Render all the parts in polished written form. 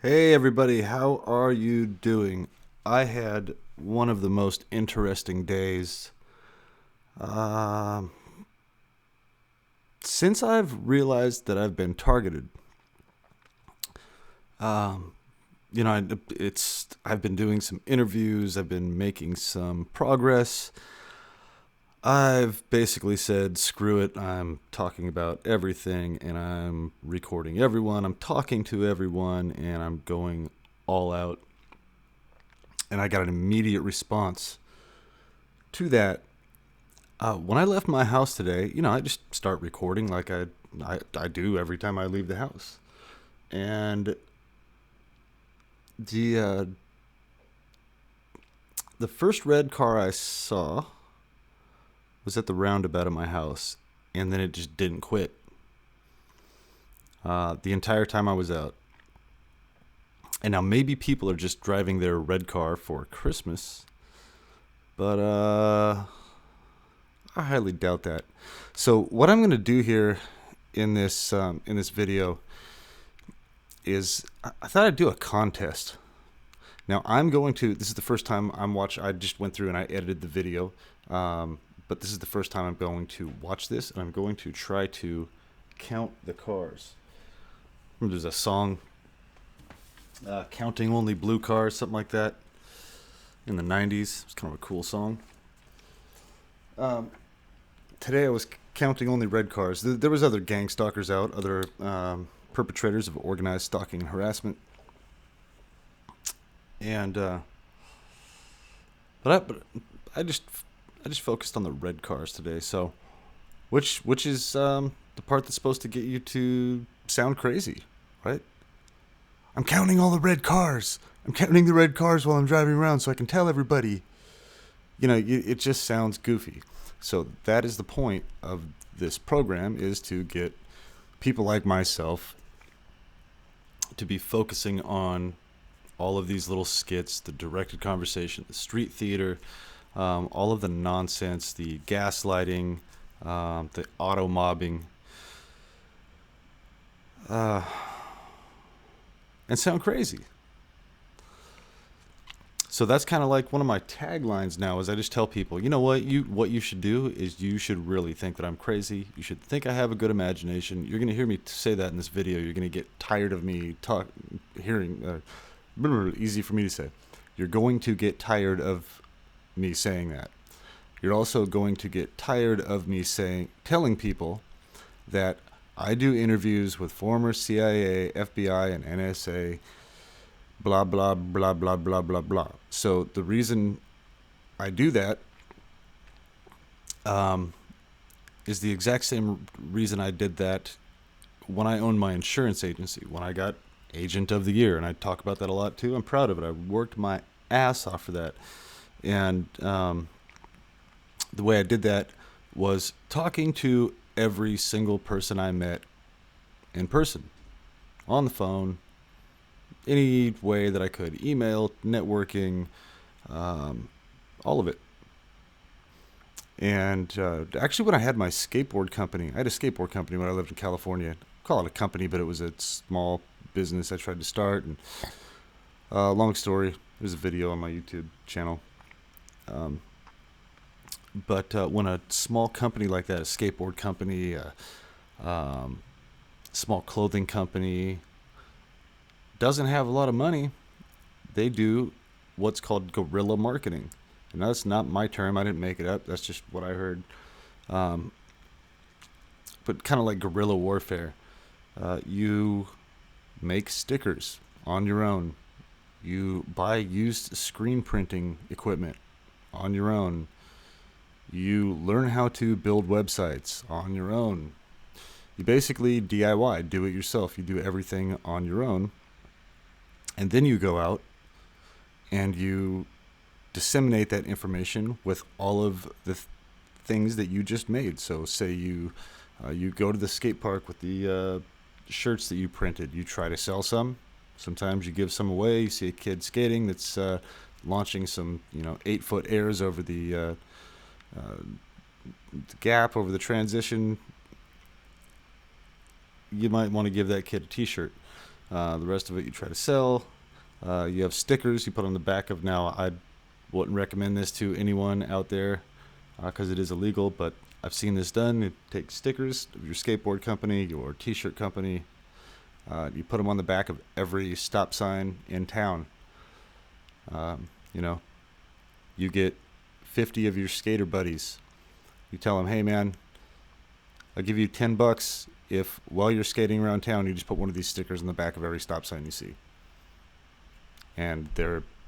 Hey everybody, how are you doing? I had one of the most interesting days um since I've realized that I've been targeted. Um, I've been doing some interviews, I've been making some progress. I've basically said, screw it, I'm talking about everything and I'm recording everyone, I'm talking to everyone, and I'm going all out. And I got an immediate response to that. When I left my house today, I just start recording like I do every time I leave the house. And the uh, the first red car I saw was at the roundabout of my house, and then it just didn't quit. The entire time I was out. And now maybe people are just driving their red car for Christmas, but I highly doubt that. So what I'm going to do here in this video is I thought I'd do a contest. Now I'm going to. This is the first time I'm watching. I just went through and I edited the video, but this is the first time I'm going to watch this, and I'm going to try to count the cars. There's a song, "Counting Only Blue Cars," something like that, in the '90s. It's kind of a cool song. Um, Today I was counting only red cars. There was other gang stalkers out, other perpetrators of organized stalking and harassment, and but I just focused on the red cars today. So which is the part that's supposed to get you to sound crazy, right? I'm counting all the red cars. I'm counting the red cars while I'm driving around so I can tell everybody. It just sounds goofy. So that is the point of this program, is to get people like myself to be focusing on all of these little skits, the directed conversation, the street theater, all of the nonsense, the gaslighting, the auto mobbing, uh, and sound crazy. So that's kind of like one of my taglines now, is I just tell people, you know what you should do is you should really think that I'm crazy. You should think I have a good imagination. You're going to hear me say that in this video. You're going to get tired of me hearing easy for me to say. You're going to get tired of me saying that. You're also going to get tired of me telling people that I do interviews with former CIA, FBI, and NSA, blah, blah, blah, blah, blah, blah, blah. So the reason I do that um, is the exact same reason I did that when I owned my insurance agency, when I got Agent of the Year. And I talk about that a lot too. I'm proud of it. I worked my ass off for that. And the way I did that was talking to every single person I met in person, on the phone, any way that I could, email, networking, all of it. And actually, when I had my skateboard company, I had a skateboard company when I lived in California. Call it a company, but it was a small business I tried to start. And long story, there's a video on my YouTube channel. But when a small company like that, a skateboard company, a small clothing company, doesn't have a lot of money, they do what's called guerrilla marketing. And that's not my term. I didn't make it up. That's just what I heard. Um, but kind of like guerrilla warfare. You make stickers on your own. You buy used screen printing equipment on your own. You learn how to build websites on your own. You basically DIY, do it yourself. You do everything on your own. And then you go out and you disseminate that information with all of the things that you just made. So say you go to the skate park with the shirts that you printed. You try to sell some. Sometimes you give some away. You see a kid skating that's launching some 8-foot airs over the gap, over the transition. You might want to give that kid a T-shirt. The rest of it you try to sell. You have stickers you put on the back of. Now, I wouldn't recommend this to anyone out there because it is illegal, but I've seen this done. You take stickers of your skateboard company, your t-shirt company. You put them on the back of every stop sign in town. You know, you get 50 of your skater buddies. You tell them, hey man, I'll give you $10 if while you're skating around town you just put one of these stickers on the back of every stop sign you see. And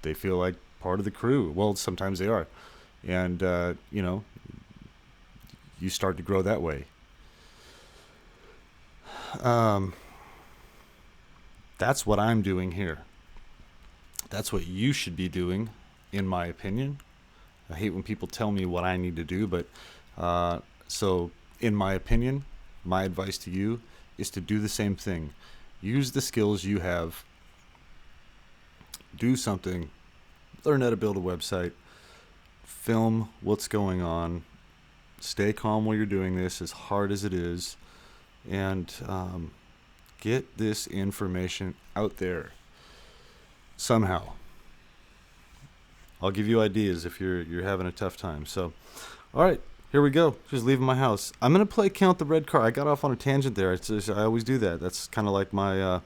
they feel like part of the crew. Well, sometimes they are. And you start to grow that way. That's what I'm doing here. That's what you should be doing, in my opinion. I hate when people tell me what I need to do, but so in my opinion, my advice to you is to do the same thing. Use the skills you have. Do something. Learn how to build a website. Film what's going on. Stay calm while you're doing this, as hard as it is. And get this information out there somehow. I'll give you ideas if you're having a tough time. So, all right, here we go. Just leaving my house. I'm gonna play Count the Red Car. I got off on a tangent there. I always do that. That's kind of like my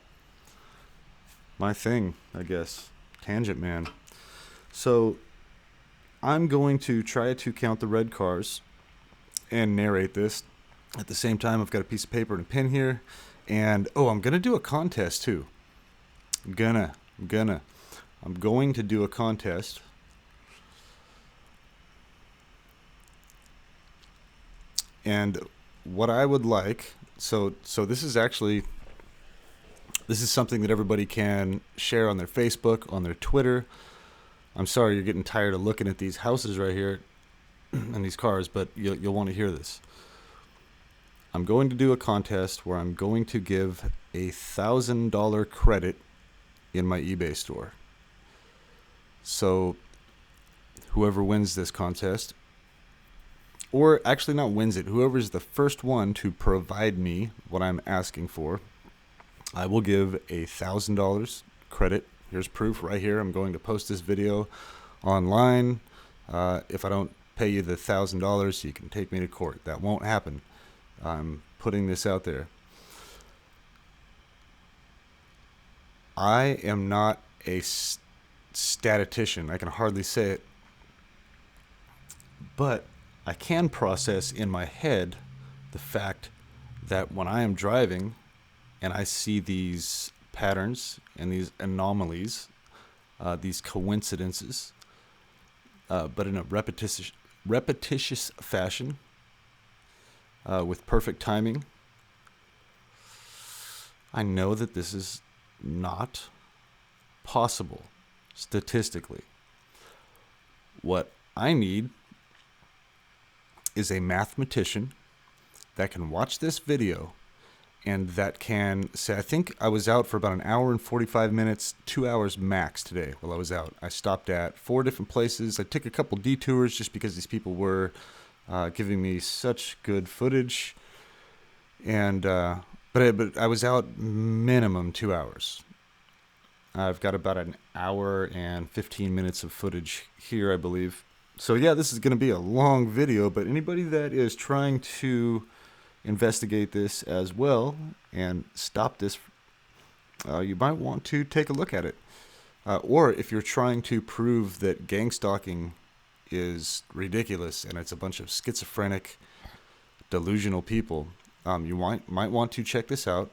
my thing, I guess. Tangent man. So I'm going to try to count the red cars and narrate this. At the same time, I've got a piece of paper and a pen here. And, I'm going to do a contest, too. I'm going to do a contest. And what I would like, so this is something that everybody can share on their Facebook, on their Twitter. I'm sorry you're getting tired of looking at these houses right here and these cars, but you'll want to hear this. I'm going to do a contest where I'm going to give $1,000 credit in my eBay store. So whoever wins this contest, or actually not wins it, whoever's the first one to provide me what I'm asking for, I will give $1,000 credit. Here's proof right here. I'm going to post this video online. If I don't pay you the $1,000, you can take me to court. That won't happen. I'm putting this out there. I am not a statistician. I can hardly say it. But I can process in my head the fact that when I am driving and I see these patterns and these anomalies, these coincidences, but in a repetitious fashion, with perfect timing, I know that this is not possible statistically. What I need is a mathematician that can watch this video and that can say, I think I was out for about an hour and 45 minutes, 2 hours max today while I was out. I stopped at 4 different places. I took a couple detours just because these people were giving me such good footage. And but I was out minimum 2 hours. I've got about an hour and 15 minutes of footage here, I believe. So yeah, this is going to be a long video, but anybody that is trying to investigate this as well and stop this, you might want to take a look at it. Or if you're trying to prove that gang stalking is ridiculous and it's a bunch of schizophrenic, delusional people, you might want to check this out.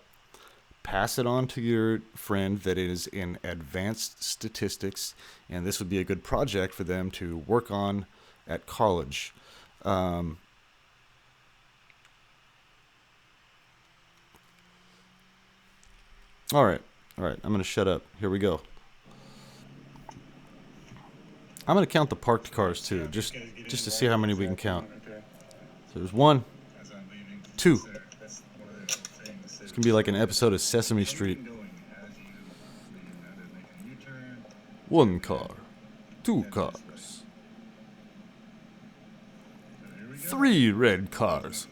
Pass it on to your friend that is in advanced statistics, and this would be a good project for them to work on at college. All right. I'm going to shut up. Here we go. I'm going to count the parked cars too, just to see how many we can count. So there's 1, 2. It's going to be like an episode of Sesame Street. 1 car. 2 cars. 3 red cars.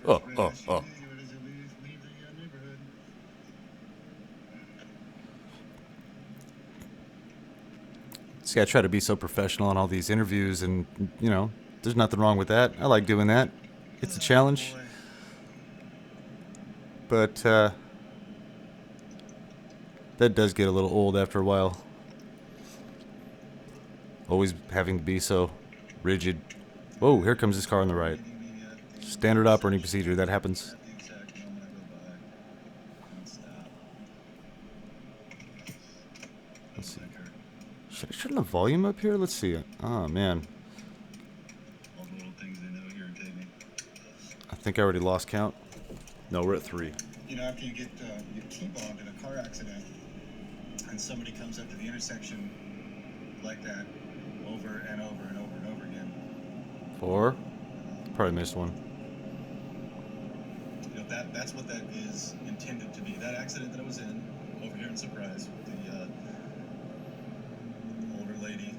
See, I try to be so professional on all these interviews, and there's nothing wrong with that. I like doing that. It's a challenge, Boy. but that does get a little old after a while. Always having to be so rigid. Whoa, here comes this car on the right. Meeting me at the Standard operating intersection procedure. That happens. at the exact moment I go by. And stop. Let's see. Record. Should I turn the volume up here? Let's see. Oh, man. All the little things they know irritate me. I think I already lost count. No, we're at 3. After you get T-boned in a car accident, and somebody comes up to the intersection like that over and over and over and over again. 4. Probably missed one. That's what that is intended to be. That accident that I was in over here in Surprise with the older lady.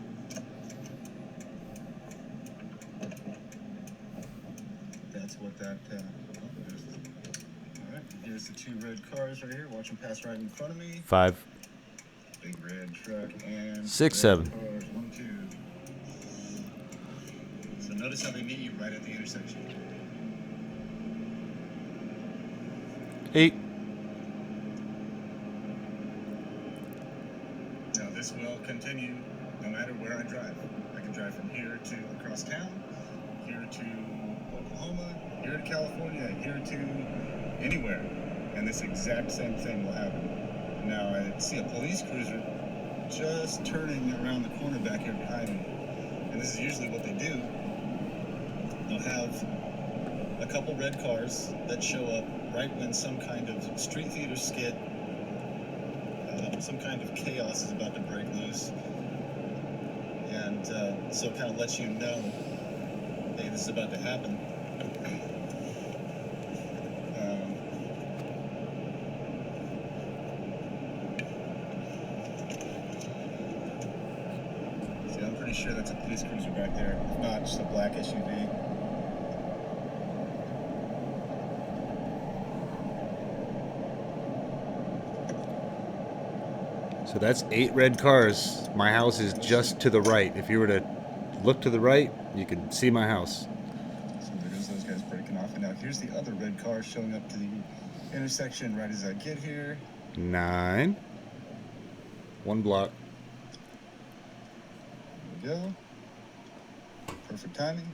That's what that. All right, here's the 2 red cars right here. Watch them pass right in front of me. 5. Big red truck and 6, red 7. cars. 1, 2. So notice how they meet you right at the intersection. 8. Now this will continue no matter where I drive. I can drive from here to across town, here to Oklahoma, here to California, here to anywhere, and this exact same thing will happen. Now I see a police cruiser just turning around the corner back here behind me, and this is usually what they do. They'll have a couple red cars that show up right when some kind of street theater skit, some kind of chaos is about to break loose, and so it kind of lets you know, hey, this is about to happen. See, I'm pretty sure that's a police cruiser back there, if not just a black SUV. So that's 8 red cars. My house is just to the right. If you were to look to the right, you can see my house. So there goes those guys breaking off. And now here's the other red car showing up to the intersection right as I get here. 9. 1 block. There we go. Perfect timing.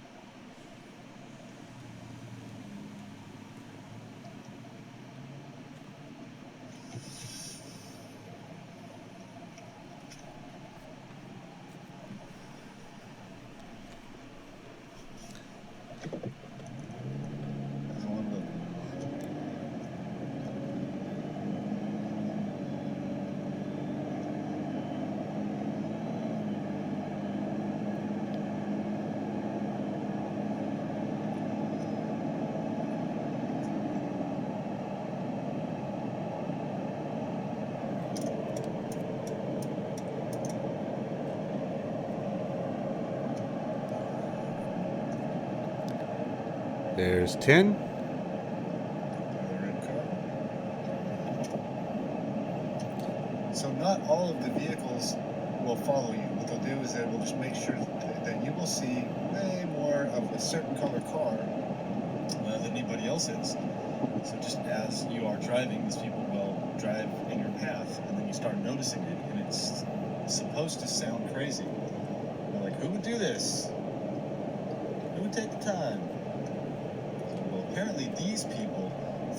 There's one look. There's 10. Another red car. So not all of the vehicles will follow you. What they'll do is they will just make sure that you will see way more of a certain color car than anybody else is. So just as you are driving, these people will drive in your path, and then you start noticing it, and it's supposed to sound crazy. They're like, who would do this? Who would take the time? Well, apparently these people,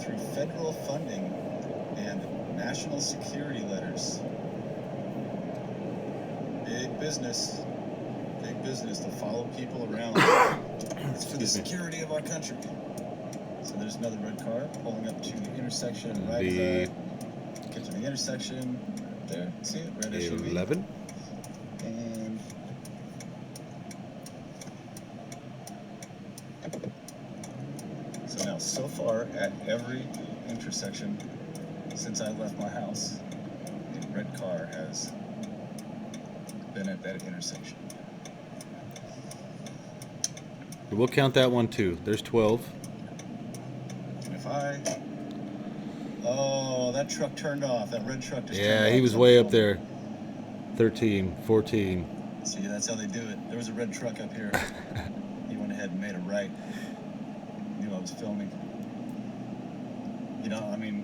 through federal funding and national security letters, big business to follow people around. It's for the security of our country. So there's another red car pulling up to the intersection right as I get to the intersection. Right there, see it? Red SUV. 11. And so now, so far at every intersection since I left my house, a red car has been at that intersection. We'll count that one too. There's 12. And if oh, that truck turned off. That red truck just turned off. Yeah, he was way up there. 13, 14. See, that's how they do it. There was a red truck up here. He went ahead and made a right. Knew I was filming. You know, I mean,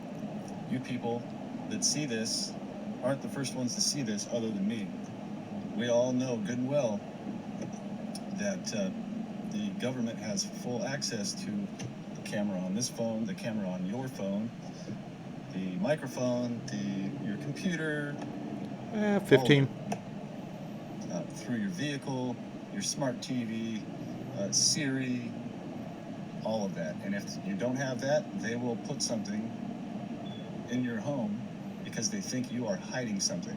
you people that see this aren't the first ones to see this other than me. We all know good and well that the government has full access to the camera on this phone, the camera on your phone, the microphone, your computer, 15. through your vehicle, your smart TV, Siri, all of that. And if you don't have that, they will put something in your home because they think you are hiding something.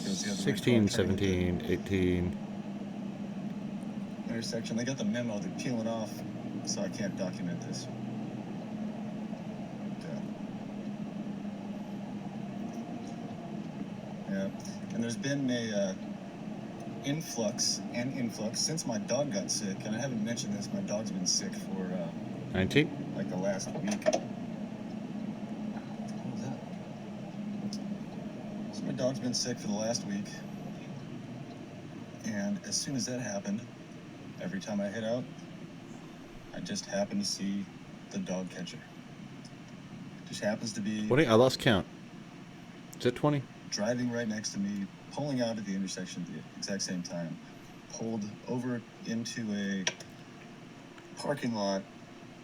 16, 17, 18. Intersection. They got the memo. They're peeling off, so I can't document this. Yeah. And there's been a influx since my dog got sick. And I haven't mentioned this. My dog's been sick for 19. like the last week. What was that? So my dog's been sick for the last week. And as soon as that happened, every time I head out, I just happen to see the dog catcher. Just happens to be 20? I lost count. Is it 20? driving right next to me, pulling out at the intersection at the exact same time, pulled over into a parking lot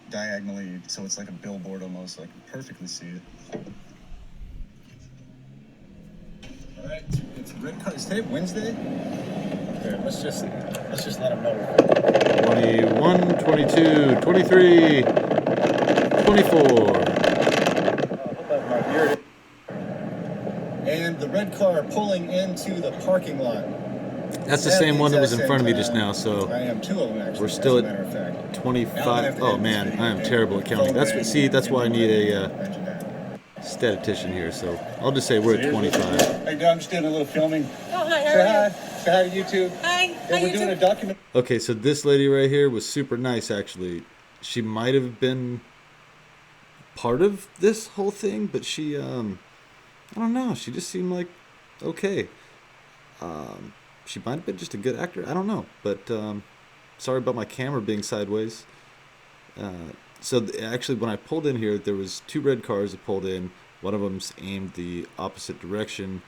diagonally, so it's like a billboard almost, so I can perfectly see it. All right, it's red car. Is today Wednesday? Here, let's just let them know. 21, 22, 23, 24. And the red car pulling into the parking lot. That's the same one that was in front of me just now, so I am two of them actually. we're still at 25. Oh man, I am terrible at counting. That's why I need a statistician here. So I'll just say we're at 25. Hey, Doug, I'm just doing a little filming. Oh, hi, how Say are hi. you? Say hi to YouTube. Hi, Yeah, how we're you doing a doing? document. Okay, so this lady right here was super nice, actually. She might have been part of this whole thing, but she, I don't know. She just seemed like okay. She might have been just a good actor. I don't know, but sorry about my camera being sideways. Actually, when I pulled in here, there was two red cars that pulled in. One of them's aimed the opposite direction.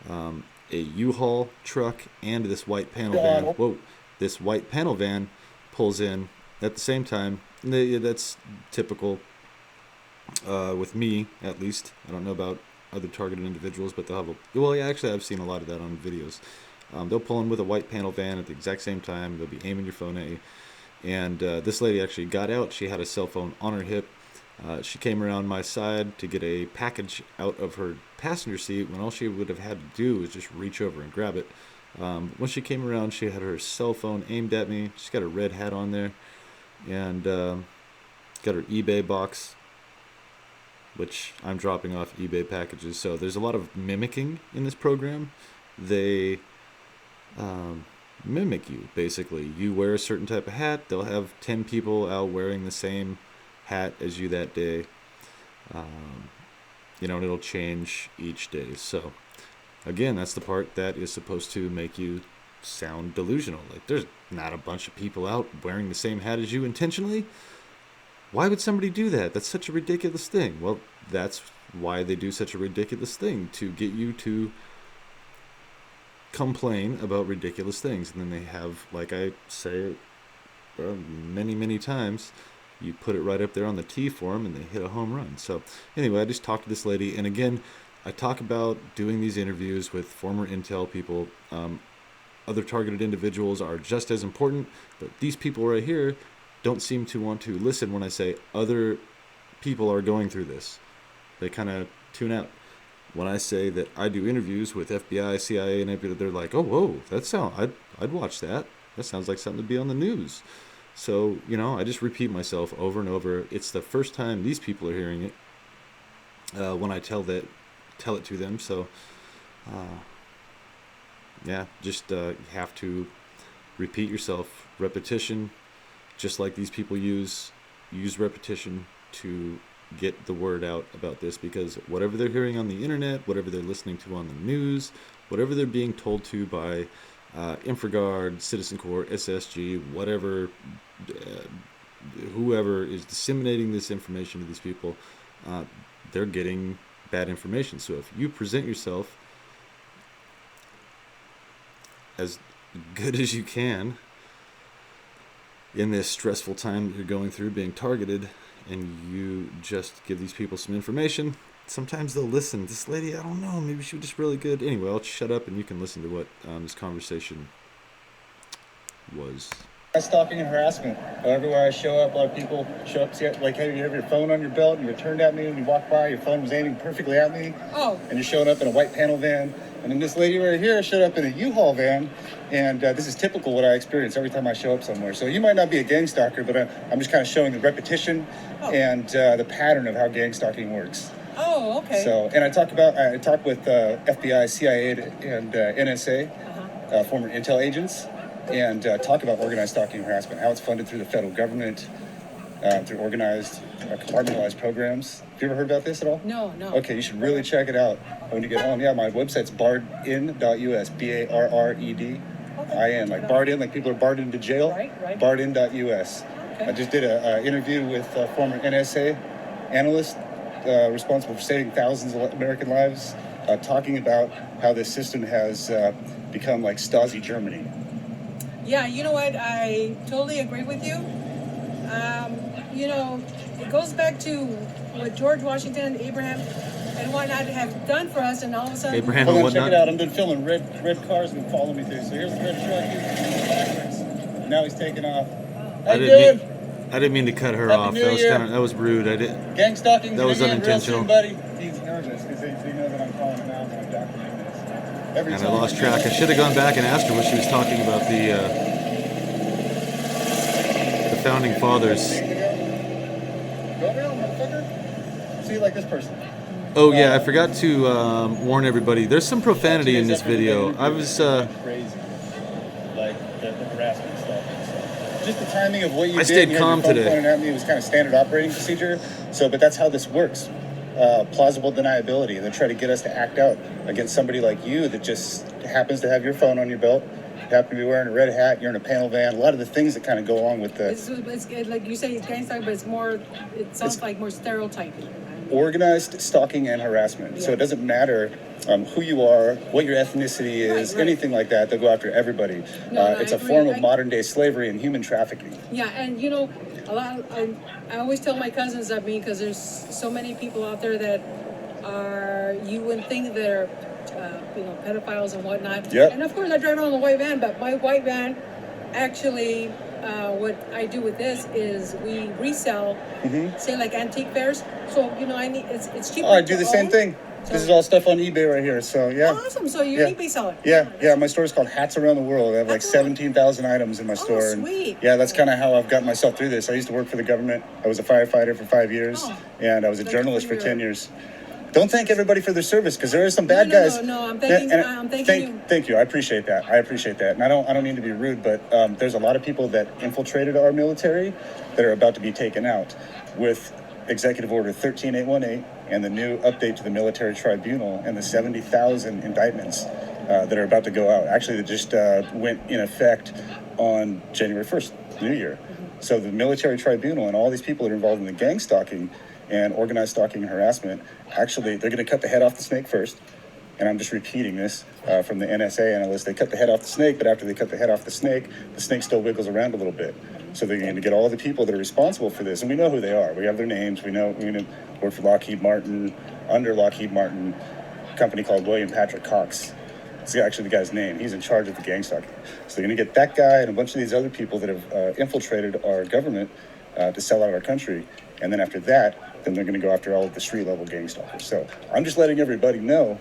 A U-Haul truck and this white panel van. Whoa, this white panel van pulls in at the same time. That's typical with me, at least. I don't know about other targeted individuals, but they'll have well, yeah, actually, I've seen a lot of that on videos. They'll pull in with a white panel van at the exact same time. They'll be aiming your phone at you. And this lady actually got out. She had a cell phone on her hip. She came around my side to get a package out of her passenger seat when all she would have had to do was just reach over and grab it. When she came around, she had her cell phone aimed at me. She's got a red hat on there and got her eBay box, which I'm dropping off eBay packages. So there's a lot of mimicking in this program. They mimic you, basically. You wear a certain type of hat, they'll have 10 people out wearing the same hat as you that day. And it'll change each day. So, again, that's the part that is supposed to make you sound delusional. Like, there's not a bunch of people out wearing the same hat as you intentionally. Why would somebody do that? That's such a ridiculous thing. Well, that's why they do such a ridiculous thing, to get you to complain about ridiculous things. And then they have, like I say many, many times, you put it right up there on the tee for them and they hit a home run. So anyway, I just talked to this lady. And again, I talk about doing these interviews with former Intel people. Other targeted individuals are just as important, but these people right here don't seem to want to listen when I say other people are going through this. They kind of tune out. When I say that I do interviews with FBI, CIA, and everything, they're like, "Oh, whoa, I'd watch that. That sounds like something to be on the news." So, I just repeat myself over and over. It's the first time these people are hearing it when I tell it to them. So, just have to repeat yourself. Repetition, just like these people use repetition to get the word out about this, because whatever they're hearing on the internet, whatever they're listening to on the news, whatever they're being told to by InfraGard, Citizen Corps, SSG, whatever, whoever is disseminating this information to these people, they're getting bad information. So if you present yourself as good as you can in this stressful time that you're going through, being targeted, and you just give these people some information, sometimes they'll listen. This lady, I don't know, maybe she was just really good. Anyway, I'll shut up and you can listen to what this conversation was. Stalking and harassment. Everywhere I show up, a lot of people show up, see, like, hey, you have your phone on your belt, and you turned at me when you walked by, your phone was aiming perfectly at me. Oh. And you're showing up in a white panel van. And then this lady right here showed up in a U-Haul van, and this is typical what I experience every time I show up somewhere. So you might not be a gang stalker, but I'm just kind of showing the repetition and the pattern of how gang stalking works. Oh, okay. So, and I talk with FBI, CIA, and NSA, former intel agents, and talk about organized stalking and harassment, how it's funded through the federal government, through organized, compartmentalized programs. Have you ever heard about this at all? No. Okay, you should really check it out when you get home. Yeah, my website's barredin.us, BARREDIN, like barred in, like people are barred into jail. Right. Barredin.us. Okay. I just did an interview with a former NSA analyst responsible for saving thousands of American lives, talking about how this system has become like Stasi Germany. Yeah, you know what? I totally agree with you. It goes back to what George Washington, Abraham, and whatnot have done for us, and all of a sudden... Abraham Hold and on, check whatnot. it out. I've been filming red cars and following me through. So here's the red truck. He's now he's taking off. How you doing? I didn't mean to cut her Happy off. New Year. That was rude. I didn't. Gang stalking. That was unintentional. Buddy. He's nervous because they know that I'm calling him out and I'm documenting this. Every And I time lost track. I should have gone back and asked her what she was talking about, the founding fathers. Go around, motherfucker. See, like this person. Oh yeah, I forgot to warn everybody. There's some profanity in this video. I was crazy, like the harassment stuff. So just the timing of what you I did. stayed and calm your phone today. pointed at me was kind of standard operating procedure. So, but that's how this works. Plausible deniability. They try to get us to act out against somebody like you that just happens to have your phone on your belt. You happen to be wearing a red hat. You're in a panel van. A lot of the things that kind of go along with the It's like you say, it's gang stalking, but it's more... It sounds like more stereotyping. organized stalking and harassment. Yeah. So it doesn't matter who you are, what your ethnicity is, Right. anything like that. They'll go after everybody. No, It's I a agree. form of modern day slavery and human trafficking. Yeah, and I always tell my cousins that because there's so many people out there that you wouldn't think they're pedophiles and whatnot. Yep. And of course I drive around in a white van, but my white van actually what I do with this is we resell, say like antique fairs. So it's cheaper. Oh, I do the to same own. thing. So, This is all stuff on eBay right here. So yeah. awesome. So you're an eBay seller. Yeah. My store is called Hats Around the World. I have like That's cool. 17,000 items in my store. And sweet. yeah, that's kind of how I've gotten myself through this. I used to work for the government. I was a firefighter for 5 years, and I was a Thank you journalist for for your- 10 years. Don't thank everybody for their service, because there are some bad guys. No, I'm thanking you. Thank you. I appreciate that. And I don't mean to be rude, but there's a lot of people that infiltrated our military that are about to be taken out with Executive Order 13818 and the new update to the military tribunal and the 70,000 indictments that are about to go out. Actually, that just went in effect on January 1st, New Year. So the military tribunal and all these people that are involved in the gang stalking and organized stalking and harassment, actually, they're going to cut the head off the snake first. And I'm just repeating this from the NSA analyst. They cut the head off the snake, but after they cut the head off the snake still wiggles around a little bit. So they're going to get all the people that are responsible for this, and we know who they are. We have their names. We know work for Lockheed Martin, under Lockheed Martin, a company called William Patrick Cox. It's actually the guy's name. He's in charge of the gang stalking. So they're going to get that guy and a bunch of these other people that have infiltrated our government to sell out our country. And then after that, then they're going to go after all of the street-level gang stalkers. So I'm just letting everybody know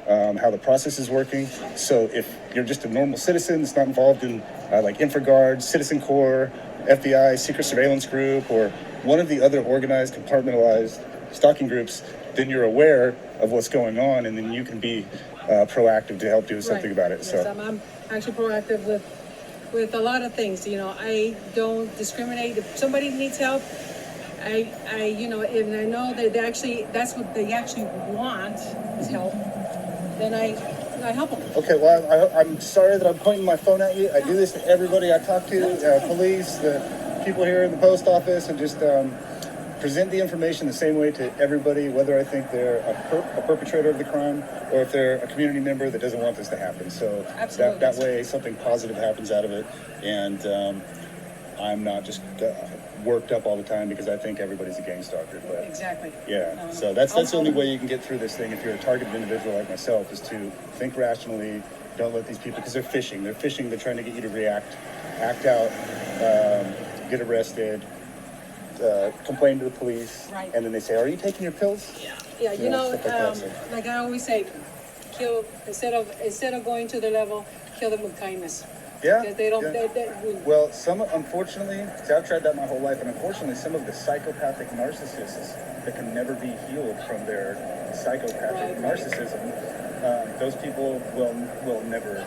how the process is working. So if you're just a normal citizen that's not involved in like InfraGard, Citizen Corps, FBI, Secret Surveillance Group, or one of the other organized, compartmentalized stalking groups, then you're aware of what's going on, and then you can be proactive to help do something about it. Yes, So I'm actually proactive with a lot of things. I don't discriminate. If somebody needs help, you know, and I know that that's what they actually want is help, then I help them. Okay, well, I'm sorry that I'm pointing my phone at you. I do this to everybody I talk to, police, the people here in the post office, and just present the information the same way to everybody, whether I think they're a perpetrator of the crime or if they're a community member that doesn't want this to happen. So that way something positive happens out of it, and I'm not just worked up all the time because I think everybody's a gang stalker. But Exactly. yeah, so that's the only way you can get through this thing if you're a targeted individual like myself, is to think rationally. Don't let these people, because they're fishing. They're trying to get you to act out, get arrested, complain to the police, Right. and then they say, "Are you taking your pills?" Yeah, you know, stuff like that, so. like I always say, kill instead of going to their level, kill them with kindness. Yeah. Because they don't. Yeah. Well, unfortunately, because I've tried that my whole life, and unfortunately, some of the psychopathic narcissists that can never be healed from their psychopathic narcissism, those people will never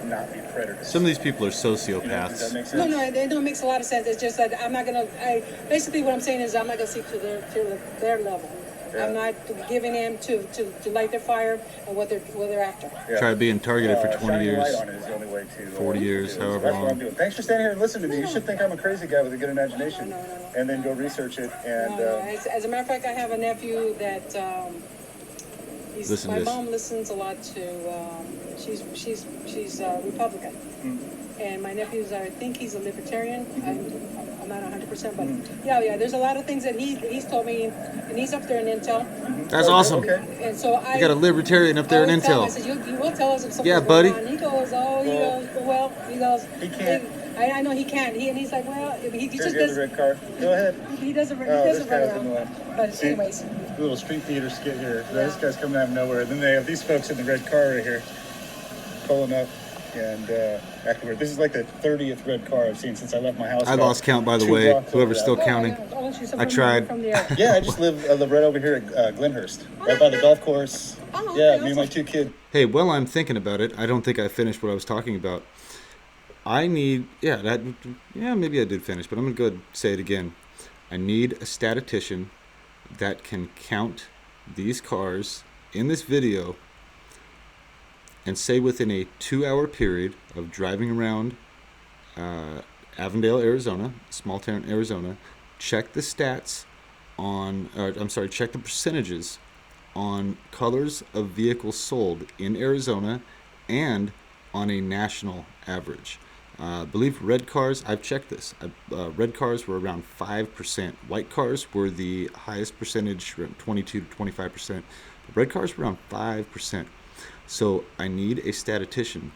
not be predators. Some of these people are Does that sociopaths. make sense? No, it don't makes a lot of sense. It's just that I'm not gonna. Basically what I'm saying is I'm not gonna seek to their level. Yeah. I'm not giving in to light their fire and what they're after. Yeah. Try being targeted for 20 shining a years. light on it is the only way to 40 years, do it. however That's what long. I'm doing. Thanks for standing here and listening to me. You should think I'm a crazy guy with a good imagination, No. and then go research it. And No. As a matter of fact, I have a nephew that Listen to my this. mom listens a lot to. She's Republican, and my nephew's I think he's a libertarian. I'm not 100%, but yeah. There's a lot of things that he's told me, and he's up there in Intel. That's awesome. Okay. And so You got a libertarian up there in always tell him, I Intel. said, you will tell us if something's Yeah, going buddy. on. He goes, He can't. I know he can't. And he's like, well, he Here's just the other does. red car. Go ahead. He doesn't. He Oh, this doesn't run guy's in the around. way. But See? anyways, Little street theater skit here. Yeah. This guy's coming out of nowhere. Then they have these folks in the red car right here, pulling up and acting weird. This is like the 30th red car I've seen since I left my house. I about lost count, by the 2 way. blocks Whoever's over still that. counting. she's I tried. From the air. Yeah, I just live right over here at Glenhurst, right by the golf course. Oh, Yeah, okay, me and my 2 kids. Hey, while I'm thinking about it, I don't think I finished what I was talking about. I need, maybe I did finish, but I'm going to go ahead and say it again. I need a statistician that can count these cars in this video and say within a 2-hour period of driving around Avondale, Arizona, small town Arizona, check the stats check the percentages on colors of vehicles sold in Arizona and on a national average. I believe red cars, I've checked this, red cars were around 5%. White cars were the highest percentage, around 22 to 25%. But red cars were around 5%. So I need a statistician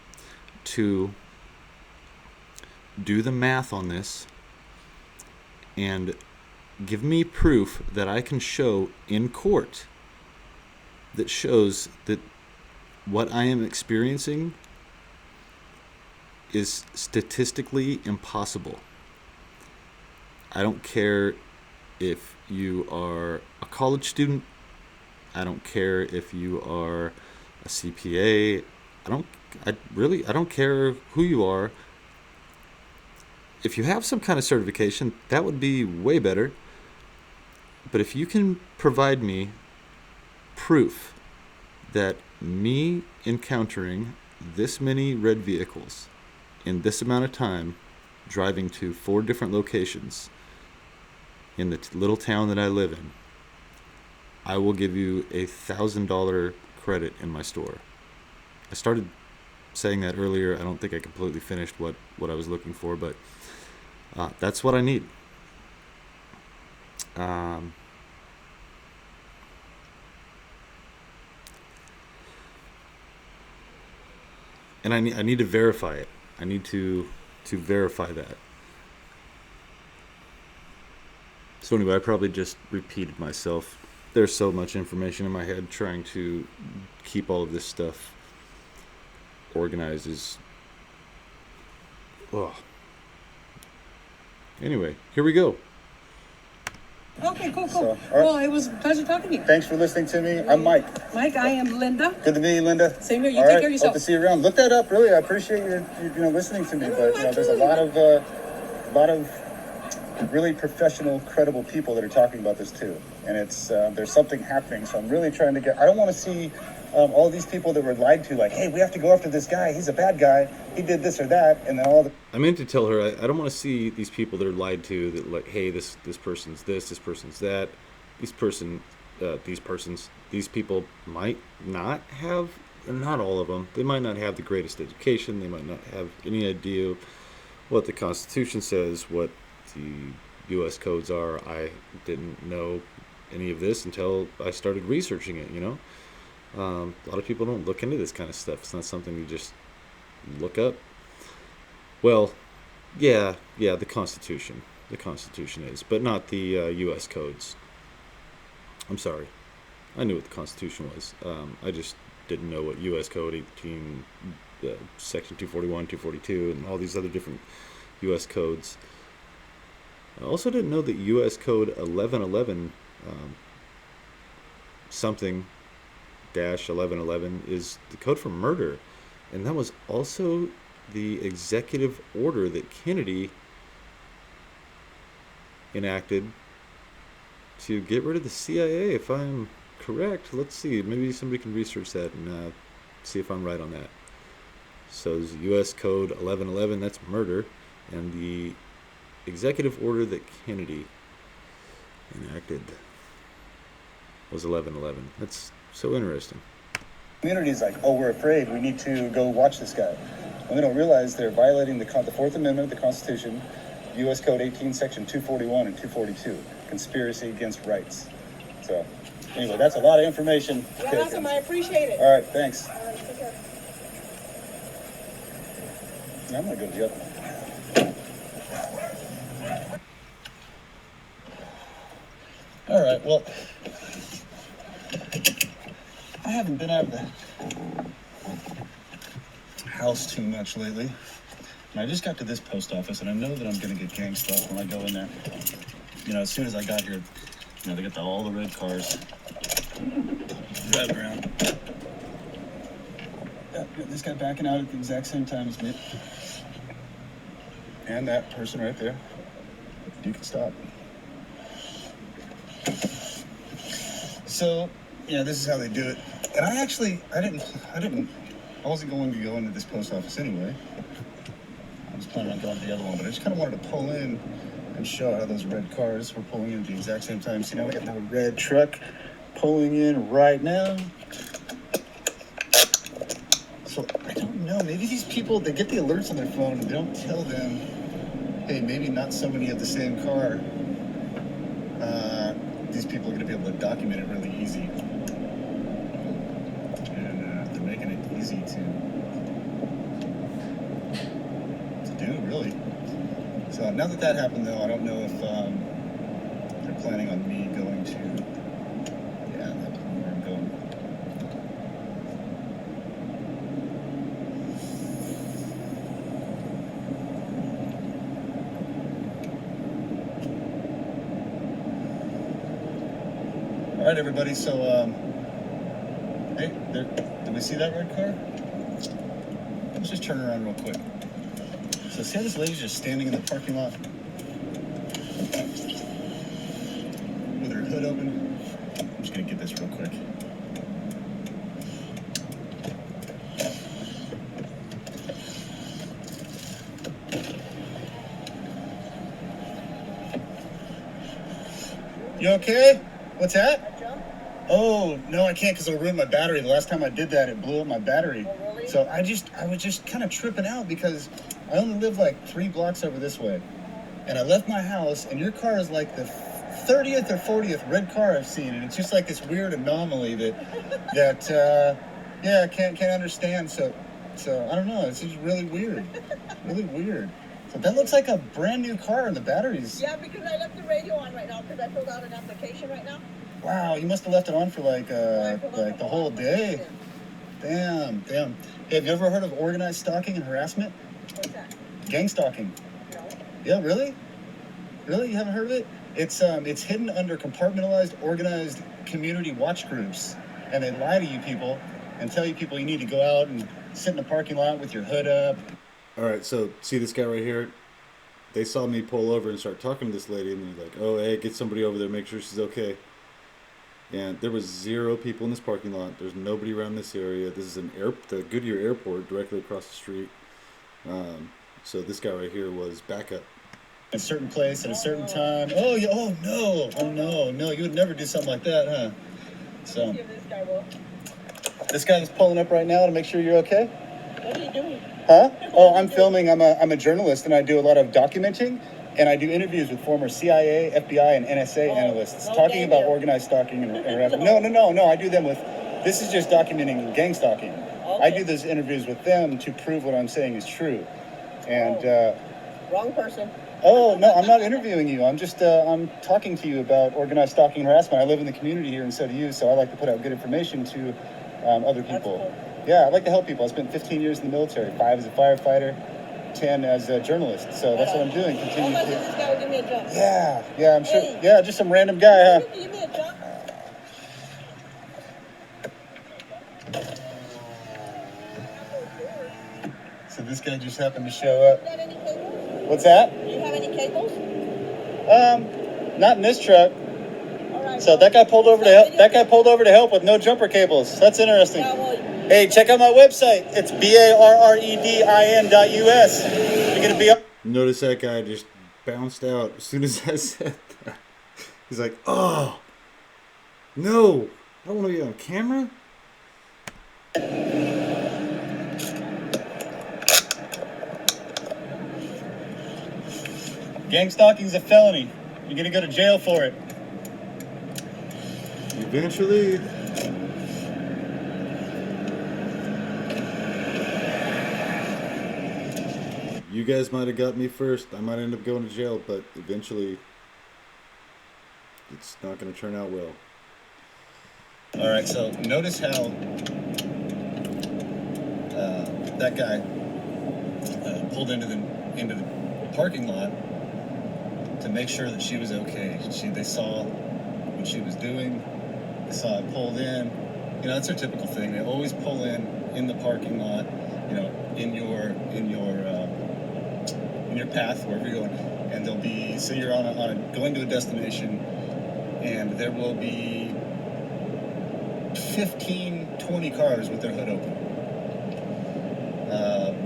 to do the math on this and give me proof that I can show in court that shows that what I am experiencing is statistically impossible. I don't care if you are a college student. I don't care if you are a CPA. I don't care who you are. If you have some kind of certification, that would be way better. But if you can provide me proof that me encountering this many red vehicles in this amount of time, driving to 4 different locations in the little town that I live in, I will give you $1,000 credit in my store. I started saying that earlier. I don't think I completely finished what I was looking for, but that's what I need. And I need to verify it. I need to verify that. So anyway, I probably just repeated myself. There's so much information in my head trying to keep all of this stuff organized is... Ugh. Anyway, here we go. Okay, cool. So, all right. Well, it was a pleasure talking to you. Thanks for listening to me. I'm Mike. Mike, I am Linda. Good to meet you, Linda. Same here. You All take right, care of yourself. Hope to see you around. Look that up. Really, I appreciate you listening to me. But there's a lot of really professional, credible people that are talking about this too. And it's there's something happening. So I'm really trying to get. I don't want to see all these people that were lied to, like, hey, we have to go after this guy. He's a bad guy. He did this or that, and then all the. I meant to tell her I don't want to see these people that are lied to, that like, hey, this person's this person's that, these people might not have, not all of them, they might not have the greatest education, they might not have any idea what the Constitution says, what the U.S. codes are. I didn't know any of this until I started researching it. A lot of people don't look into this kind of stuff. It's not something you just look up. Well, yeah, the Constitution. The Constitution is, but not the U.S. codes. I'm sorry. I knew what the Constitution was. I just didn't know what U.S. Code 18, Section 241, 242, and all these other different U.S. codes. I also didn't know that U.S. Code 1111 something dash 1111 is the code for murder, and that was also the executive order that Kennedy enacted to get rid of the CIA, if I'm correct. Let's see, maybe somebody can research that and see if I'm right on that. So there's U.S. Code 1111, that's murder, and the executive order that Kennedy enacted was 1111. That's so interesting. Community's like, oh, we're afraid. We need to go watch this guy. And they don't realize they're violating the Fourth Amendment of the Constitution, U.S. Code 18, Section 241 and 242, conspiracy against rights. So, anyway, that's a lot of information. Yeah, awesome. I appreciate it. All right, thanks. All right, take care. Yeah, I'm gonna go to the other one. All right, well, I haven't been out of the house too much lately. And I just got to this post office, and I know that I'm going to get gang stuff when I go in there. As soon as I got here, they got all the red cars driving around. Yeah, this guy backing out at the exact same time as me. And that person right there. You can stop. So, this is how they do it. And I wasn't going to go into this post office anyway. I was planning on going to the other one, but I just kind of wanted to pull in and show how those red cars were pulling in at the exact same time. See, now we got the red truck pulling in right now. So I don't know, maybe these people, they get the alerts on their phone and they don't tell them, hey, maybe not so many of the same car. These people are going to be able to document it really easy. And they're making it easy to do, really. So now that happened, though, I don't know if they're planning on me going to, that's where I'm going. All right, everybody, so, hey, did we see that red car? Let's just turn around real quick. So see how this lady's just standing in the parking lot with her hood open? I'm just gonna get this real quick. You okay? What's that? Oh, no, I can't because it'll ruin my battery. The last time I did that, it blew up my battery. Oh, really? So I was just kind of tripping out because I only live like 3 blocks over this way. And I left my house, and your car is like the 30th or 40th red car I've seen. And it's just like this weird anomaly that I can't understand. So I don't know. It's just really weird. Really weird. So that looks like a brand new car, and the battery's... Yeah, because I left the radio on right now because I filled out an application right now. Wow, you must have left it on for like the whole day. Damn. Hey, have you ever heard of organized stalking and harassment? What's that? Gang stalking. No. Yeah, really? Really? You haven't heard of it? It's hidden under compartmentalized, organized community watch groups. And they lie to you people and tell you people you need to go out and sit in the parking lot with your hood up. All right, so see this guy right here? they saw me pull over and start talking to this lady, and they're like, "Oh, hey, get somebody over there, make sure she's okay." And there was 0 people in this parking lot. There's nobody around this area. This is the Goodyear Airport directly across the street. So this guy right here was backup. A certain place at a certain time. Oh, yeah. Oh, no. Oh, no. No, you would never do something like that, huh? So, Give this guy one. this guy is pulling up right now to make sure you're okay. What are you doing? Huh? Oh, I'm filming. I'm a journalist, and I do a lot of documenting, and I do interviews with former CIA, FBI, and NSA analysts no talking gang about deal. organized stalking and harassment. No. I do them with. This is just documenting gang stalking. I do those interviews with them to prove what I'm saying is true, and. Wrong person. Oh, no, I'm not interviewing you. I'm just, I'm talking to you about organized stalking and harassment. I live in the community here, and so do you, so I like to put out good information to other people. Cool. Yeah, I like to help people. I spent 15 years in the military, 5 as a firefighter, 10 as a journalist. So that's what I'm doing. How Continue much to... is this guy would give me a jump? Yeah, I'm sure. Hey. Yeah, just some random guy, huh? Give me a jump. So this guy just happened to show up. Do you have any cables? What's that? Do you have any cables? Not in this truck. All right. So that guy pulled over to help. That guy pulled over to help with no jumper cables. That's interesting. Yeah, well, Hey, check out my website. It's barredin.us. You're gonna be up. Notice that guy just bounced out as soon as I said that. He's like, "Oh, no, I don't want to be on camera." Gang stalking is a felony. You're gonna go to jail for it. Eventually. You guys might have got me first. I might end up going to jail, but eventually it's not going to turn out well. All right, so notice how that guy pulled into the parking lot to make sure that she was okay. They saw what she was doing. They saw it pulled in. You know, that's their typical thing. They always pull in the parking lot. You know, in your path wherever you're going, and there'll be, so you're going to a destination, and there will be 15, 20 cars with their hood open.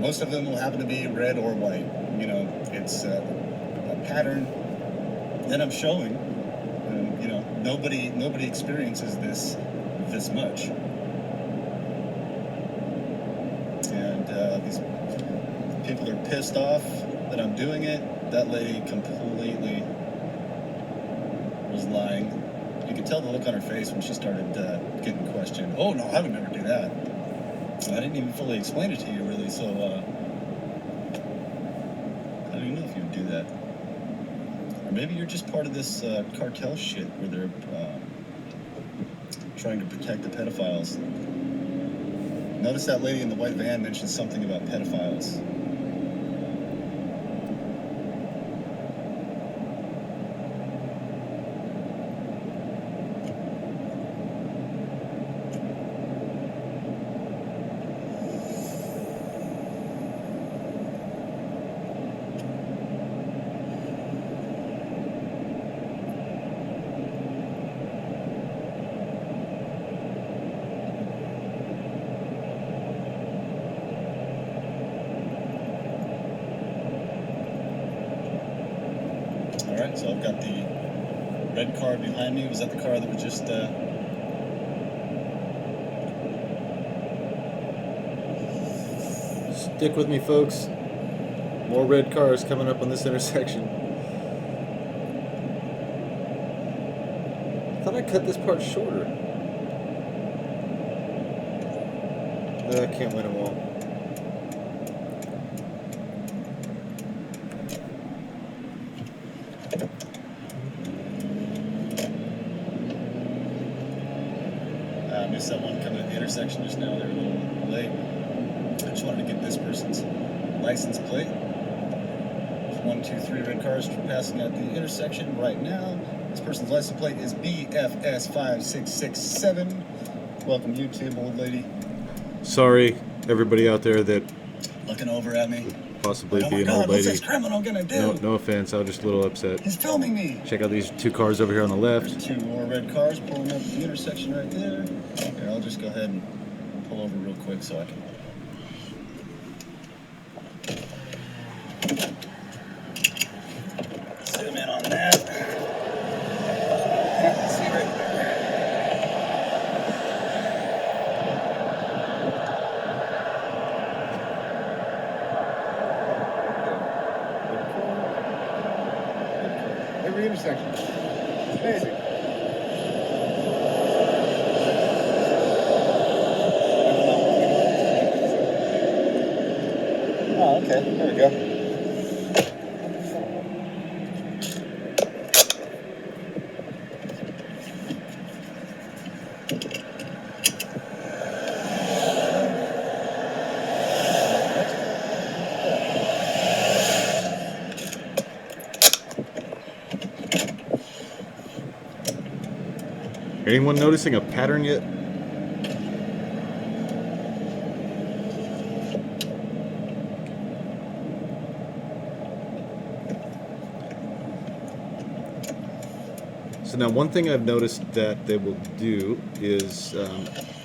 Most of them will happen to be red or white. You know, it's a pattern that I'm showing. You know, nobody experiences this much. And these people are pissed off that I'm doing it. That lady completely was lying. You could tell the look on her face when she started getting questioned. Oh, no, I would never do that. I didn't even fully explain it to you, really, so I don't even know if you would do that. Or maybe you're just part of this cartel shit where they're trying to protect the pedophiles. Notice that lady in the white van mentioned something about pedophiles. Alright, so I've got the red car behind me. Was that the car that was just... Stick with me, folks. More red cars coming up on this intersection. I thought I cut this part shorter. I can't win them all. I missed that one coming at the intersection just now. They were a little late. I just wanted to get this person's license plate. There's 1, 2, 3 red cars passing at the intersection right now. This person's license plate is BFS5667. Welcome, YouTube, old lady. Sorry, everybody out there that Looking over at me. possibly Like, oh be my an old God, what's lady. this criminal gonna do? No offense, I was just a little upset. He's filming me. Check out these 2 cars over here on the left. There's 2 more red cars pulling up at the intersection right there. Here, I'll just go ahead and pull over real quick so I can. Zoom in on that. See right there. Every intersection. It's amazing. Oh, okay. There we go. Anyone noticing a pattern yet? So now one thing I've noticed that they will do is,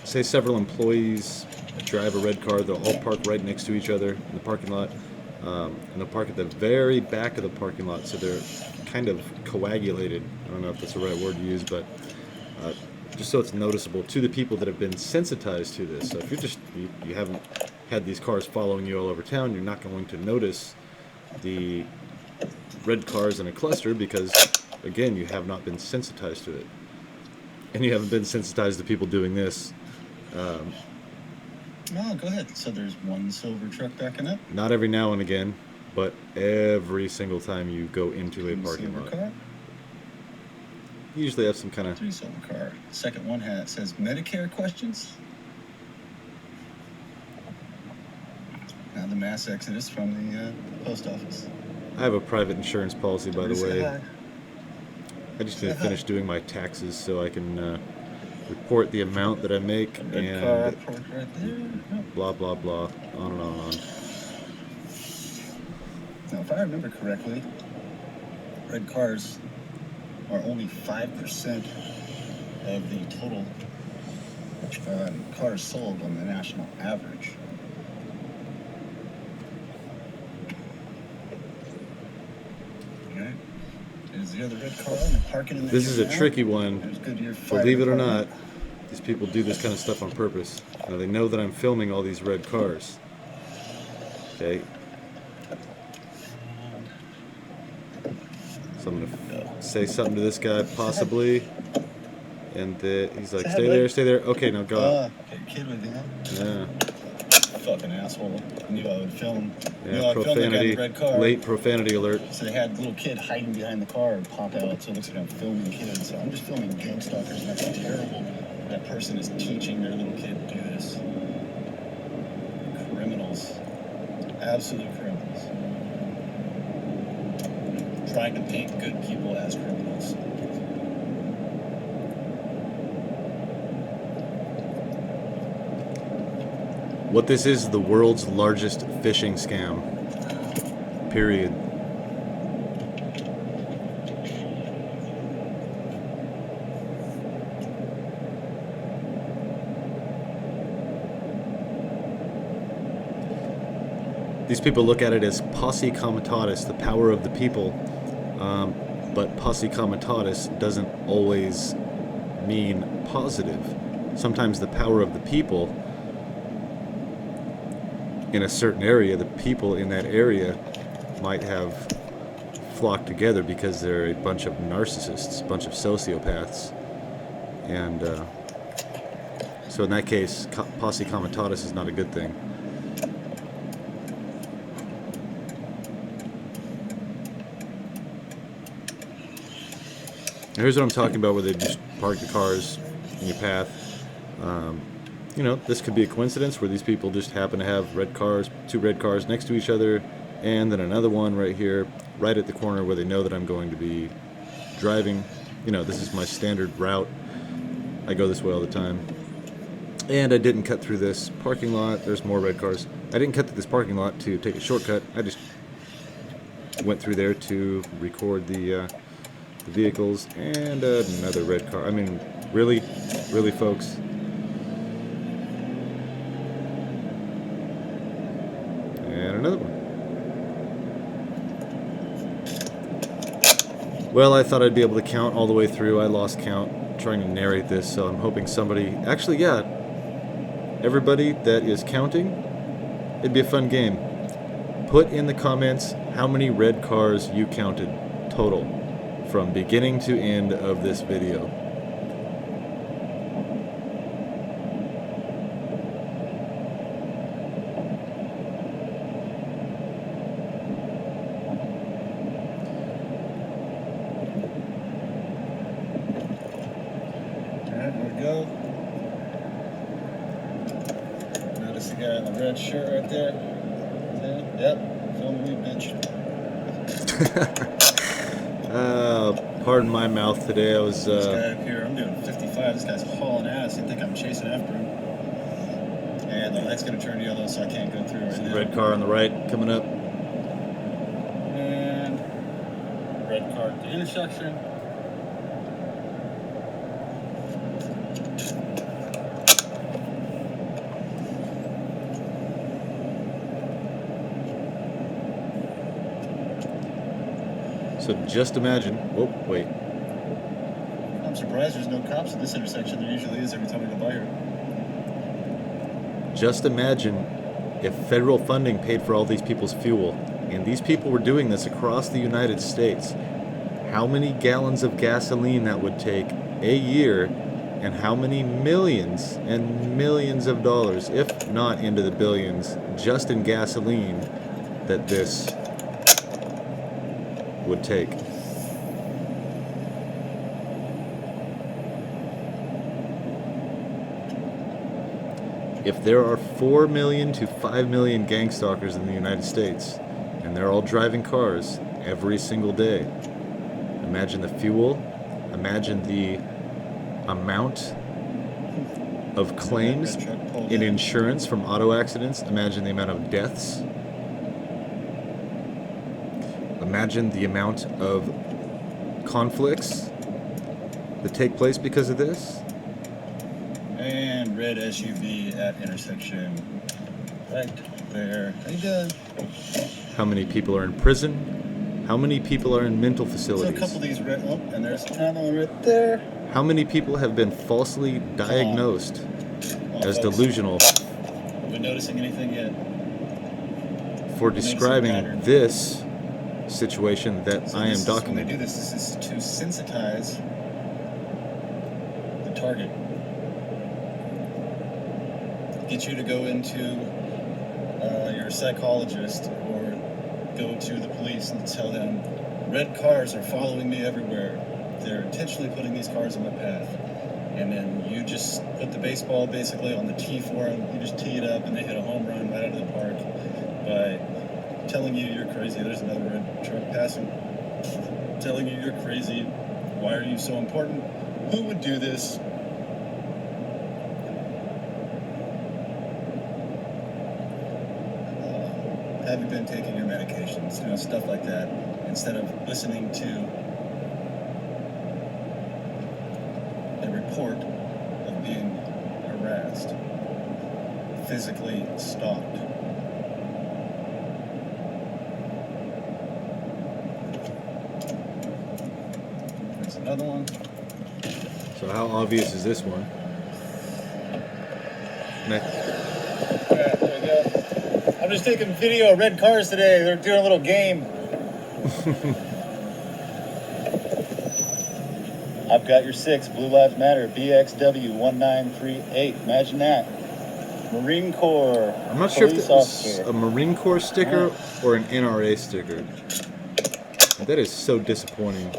say several employees drive a red car, they'll all park right next to each other in the parking lot, and they'll park at the very back of the parking lot, so they're kind of coagulated. I don't know if that's the right word to use, but just so it's noticeable to the people that have been sensitized to this. So if you haven't had these cars following you all over town, you're not going to notice the red cars in a cluster because, again, you have not been sensitized to it. And you haven't been sensitized to people doing this. No, go ahead. So there's one silver truck backing up. Not every now and again, but every single time you go into a One parking silver lot. car. You usually have some kind of... 3 silver car. Second one says Medicare questions. Now the mass exodus from the post office. I have a private insurance policy, by the Say way. hi. I just need to finish doing my taxes so I can report the amount that I make Red car and parked right there. Yep. blah, blah, blah, on and on and on. Now, if I remember correctly, red cars are only 5% of the total cars sold on the national average. Alright. There's the other red car and they're parking in the This is a tricky one. There's Goodyear Believe it or Department. not, these people do this kind of stuff on purpose. Now they know that I'm filming all these red cars. Okay. So I'm gonna say something to this guy, possibly, and he's like, "Stay there, stay there." Okay, now go. Okay, kid with you. Yeah, Fucking asshole. Knew I would film. Knew yeah. I'd film the guy in Profanity. the red car. Late profanity alert. So they had a little kid hiding behind the car and pop out, so it looks like I'm filming kids. So I'm just filming gang stalkers, and that's terrible. That person is teaching their little kid to do this. Criminals. Absolute criminals. Trying to paint good people as criminals. What this is the world's largest phishing scam. Period. These people look at it as posse comitatus, the power of the people, but posse comitatus doesn't always mean positive. Sometimes the power of the people in a certain area, the people in that area might have flocked together because they're a bunch of narcissists, a bunch of sociopaths, and so in that case, posse comitatus is not a good thing. Here's what I'm talking about, where they just park the cars in your path. You know, this could be a coincidence where these people just happen to have red cars, 2 red cars next to each other, and then another one right here, right at the corner where they know that I'm going to be driving. You know, this is my standard route. I go this way all the time. And I didn't cut through this parking lot. There's more red cars. I didn't cut through this parking lot to take a shortcut. I just went through there to record the vehicles and another red car. I mean, really, folks. And another one. Well, I thought I'd be able to count all the way through. I lost count trying to narrate this, so I'm hoping somebody... Actually, yeah, everybody that is counting, it'd be a fun game. Put in the comments how many red cars you counted total from beginning to end of this video. Alright, there we go. Notice the guy in the red shirt right there. Yep, film me, bitch. Pardon my mouth today. I was This guy up here, I'm doing 55. This guy's hauling ass. You think I'm chasing after him? And the light's gonna turn yellow, so I can't go through right now. red car on the right coming up. And red car at the intersection. So just imagine. Oh, wait. I'm surprised there's no cops at this intersection. There usually is every time I go by here. Just imagine if federal funding paid for all these people's fuel, and these people were doing this across the United States, how many gallons of gasoline that would take a year, and how many millions and millions of dollars, if not into the billions, just in gasoline that this would take. If there are 4 million to 5 million gang stalkers in the United States, and they're all driving cars every single day, imagine the fuel, imagine the amount of claims in insurance from auto accidents, imagine the amount of deaths, imagine the amount of conflicts that take place because of this. And red SUV at intersection. Right there. How you doing? How many people are in prison? How many people are in mental So a facilities? couple of these red. Oh, and there's another one right there. How many people have been falsely diagnosed as delusional Have we noticing anything yet? for Noticing describing pattern. this situation that So I am this is, when they documenting? do this is to sensitize the target. Get you to go into your psychologist or go to the police and tell them red cars are following me everywhere. They're intentionally putting these cars in my path. And then you just put the baseball basically on the tee for them. You just tee it up and they hit a home run right out of the park by telling you you're crazy. There's another red truck passing. Telling you you're crazy. Why are you so important? Who would do this? Have you been taking your medications? You know, stuff like that. Instead of listening to a report of being harassed, physically stalked. There's another one. So how obvious is this one? Next. Alright, there we go. I'm just taking video of red cars today. They're doing a little game. I've got your 6, Blue Lives Matter, BXW1938. Imagine that. Marine Corps. I'm not sure if police that was officer. a Marine Corps sticker or an NRA sticker. That is so disappointing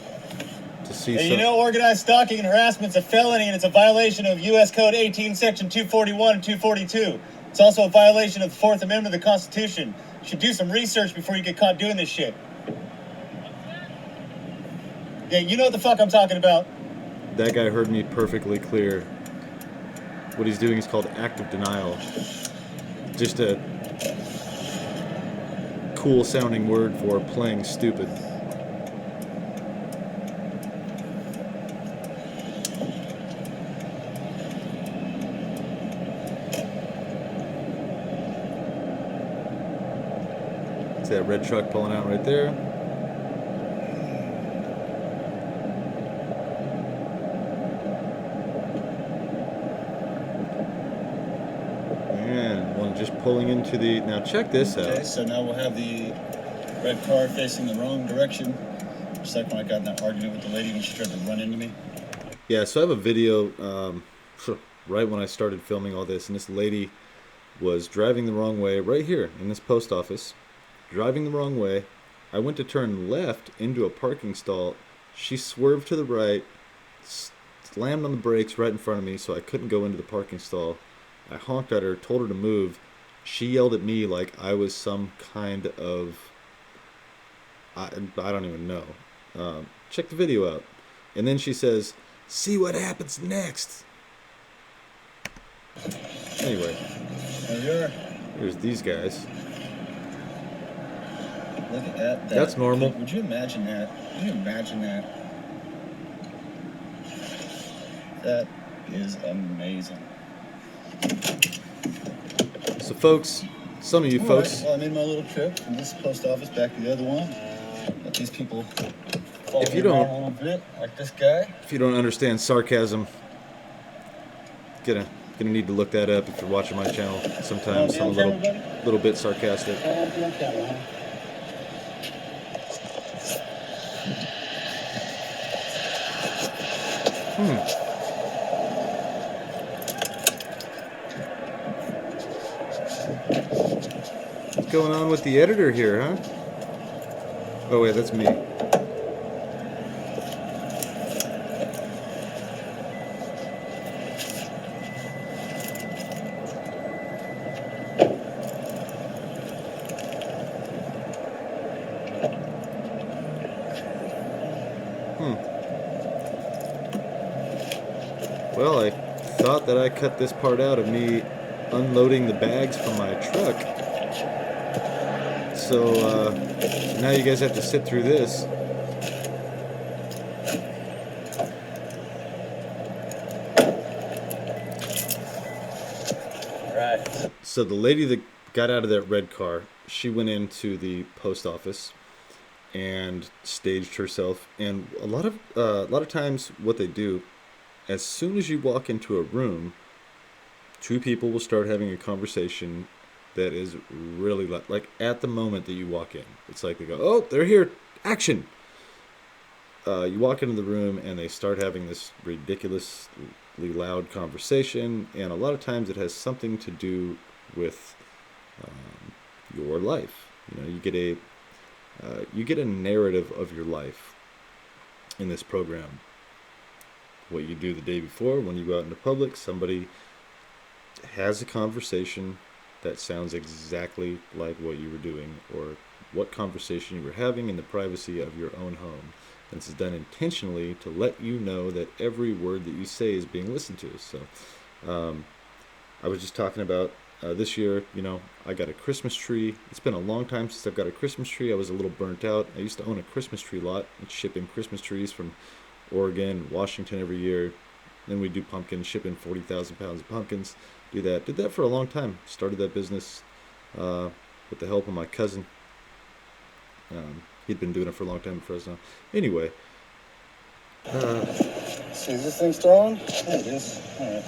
to see. And you know, organized stalking and harassment is a felony, and it's a violation of U.S. Code 18, Section 241 and 242. It's also a violation of the Fourth Amendment of the Constitution. You should do some research before you get caught doing this shit. Yeah, you know what the fuck I'm talking about. That guy heard me perfectly clear. what he's doing is called active denial. Just a cool sounding word for playing stupid. It's that red truck pulling out right there. And one just pulling into the... Now check this out. Okay, so now we'll have the red car facing the wrong direction. Just like when I got in that argument with the lady when she tried to run into me. Yeah, so I have a video right when I started filming all this, and this lady was driving the wrong way right here in this post office. Driving the wrong way. I went to turn left into a parking stall. She swerved to the right, slammed on the brakes right in front of me so I couldn't go into the parking stall. I honked at her, told her to move. She yelled at me like I was some kind of... I don't even know. Check the video out. And then she says, "See what happens next." Anyway, There you are. here's these guys. Look at that. That's normal. Would you imagine that? Would you imagine that? That is amazing. So folks, some of you All folks, right, well, I made my little trip from this post office back to the other one. Let these people follow If you me around don't- a little bit, like this guy. if you don't understand sarcasm, gonna need to look that up if you're watching my channel. Sometimes I'm a little bit sarcastic. What's going on with the editor here, huh? Oh wait, that's me. Well, I thought that I cut this part out of me unloading the bags from my truck. So now you guys have to sit through this. Right. So the lady that got out of that red car, she went into the post office and staged herself. And a lot of times, what they do, as soon as you walk into a room, two people will start having a conversation that is really like at the moment that you walk in. It's like they go, "Oh, they're here, action!" You walk into the room and they start having this ridiculously loud conversation, and a lot of times it has something to do with your life. You know, you get a narrative of your life in this program. What you do the day before, when you go out into public, somebody has a conversation that sounds exactly like what you were doing, or what conversation you were having in the privacy of your own home. And this is done intentionally to let you know that every word that you say is being listened to. So I was just talking about this year, you know, I got a Christmas tree. It's been a long time since I've got a Christmas tree. I was a little burnt out. I used to own a Christmas tree lot and ship in Christmas trees from Oregon, Washington every year. Then we do pumpkins, ship in 40,000 pounds of pumpkins. Did that for a long time. Started that business with the help of my cousin. He'd been doing it for a long time in Fresno. Anyway. See, is this thing stalling? There it is. All right.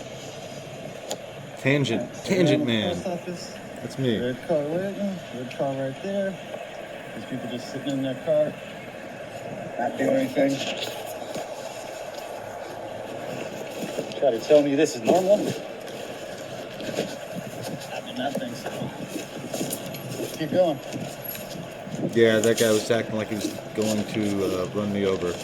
Tangent man. That's me. Red car waiting. Red car right there. These people just sitting in their car, not doing anything. Try to tell me this is normal? I do not think so. Let's keep going. Yeah, that guy was acting like he was going to run me over.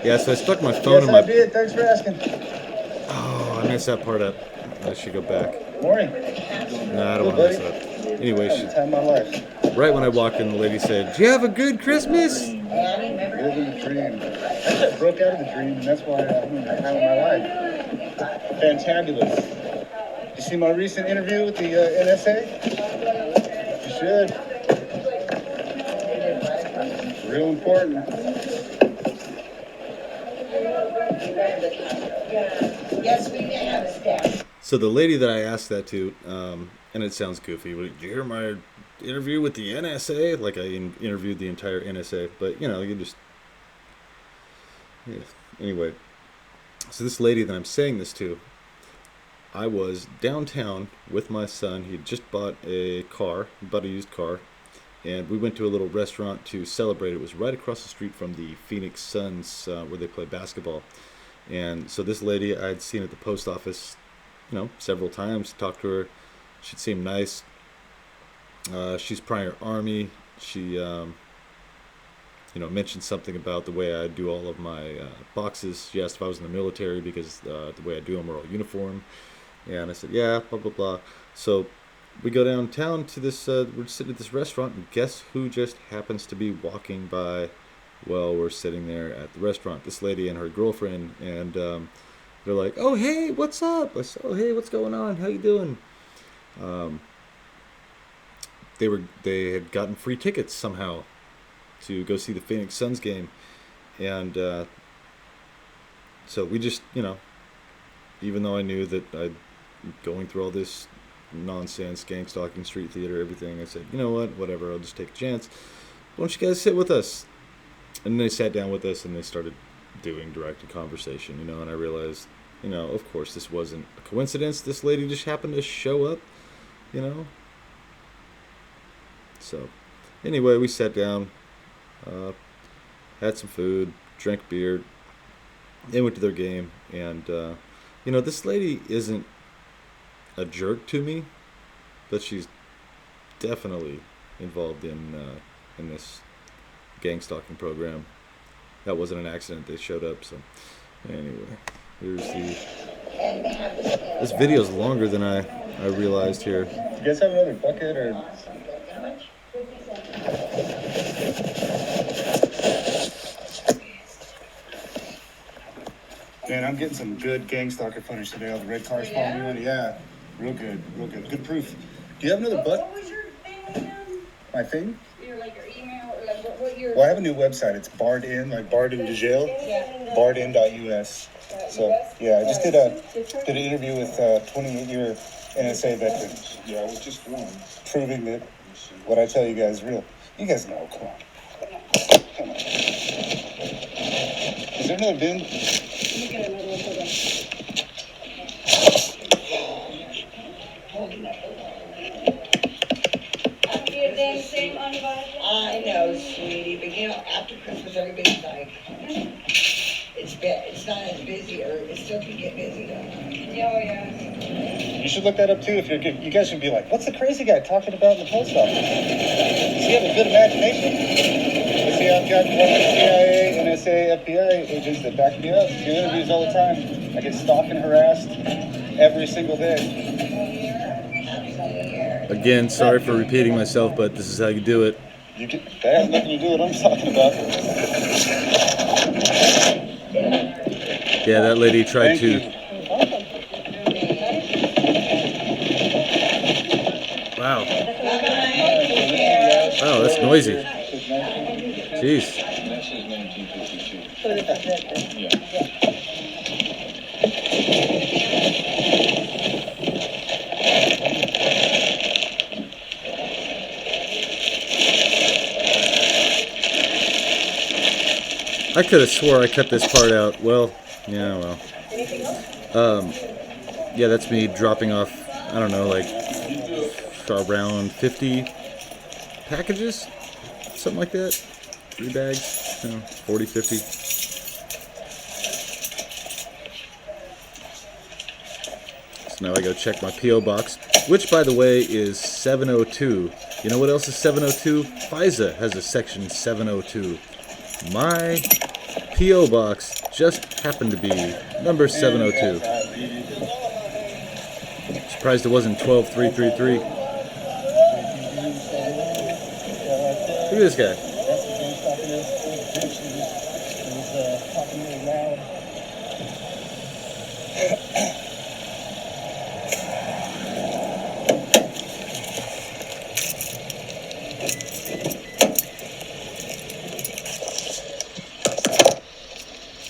Yeah, so I stuck my phone in my... Yes, I did. Thanks for asking. Oh, I messed that part up. I should go back. Morning. Nah, I don't want to mess it up. Anyway, Having the time of my life. right when I walked in, the lady said, "Do you have a good Christmas?" Living the dream. I broke out of the dream, and that's why I'm having my life. Fantabulous. You see my recent interview with the NSA? You should. Real important. Yes, we can have a staff. So the lady that I asked that to, and it sounds goofy, but did you hear my interview with the NSA? Like I interviewed the entire NSA, but you know, you just, yeah. Anyway, so this lady that I'm saying this to, I was downtown with my son. He had just bought a used car, and we went to a little restaurant to celebrate. It was right across the street from the Phoenix Suns, where they play basketball. And so this lady I had seen at the post office, you know, several times. Talked to her. She seemed nice. She's prior Army. She, mentioned something about the way I do all of my boxes. She asked if I was in the military because the way I do them are all uniform. And I said, yeah, blah, blah, blah. So we go downtown to this, we're sitting at this restaurant, and guess who just happens to be walking by while we're sitting there at the restaurant? This lady and her girlfriend. And they're like, "Oh, hey, what's up?" I said, "Oh, hey, what's going on? How you doing?" They had gotten free tickets somehow to go see the Phoenix Suns game, and so we just, even though I knew that I'd going through all this nonsense, gang stalking, street theater, everything, I said, you know what, whatever, I'll just take a chance. Why don't you guys sit with us? And they sat down with us and they started doing direct conversation, and I realized, of course this wasn't a coincidence. This lady just happened to show up, So, anyway, we sat down, had some food, drank beer. They went to their game, and this lady isn't a jerk to me, but she's definitely involved in this gang stalking program. That wasn't an accident. They showed up. So anyway, here's this video's longer than I realized here. You guys have another bucket or? Man, I'm getting some good gang stalker footage today. All the red cars following me. Yeah, real good, good proof. Do you have another bucket? What was your thing? My thing? Your email or what your? Well, I have a new website. It's barred in, like barred into jail. Yeah. Barredin.us. So yeah, I just did an interview with 28-year NSA veteran. Yeah, I was just one. Proving that what I tell you guys is real. You guys know. Come on. Is there another bin? Let me get another one for them. I know, sweetie, but after Christmas, everybody's like, it's not as busy, or it still can get busy though. Oh, yeah. You should look that up too. If you guys should be like, what's the crazy guy talking about in the post office? Does he have a good imagination? You see, I've got CIA, NSA, FBI agents that back me up. Do interviews all the time. I get stalked and harassed every single day. Again, sorry for repeating myself, but this is how you do it. That has nothing to do with what I'm talking about. Yeah, that lady tried to. Wow. Wow, that's noisy. Jeez. I could have swore I cut this part out. Well, yeah, well. Yeah, that's me dropping off, I don't know, like around 50 packages? Something like that. 3 bags, 40, 50. So now I gotta check my P.O. box, which, by the way, is 702. You know what else is 702? FISA has a section 702. My P.O. box just happened to be number 702. It's surprised it wasn't 12333. Look at this guy. That's what James talking is. Bitch, he was talking really loud.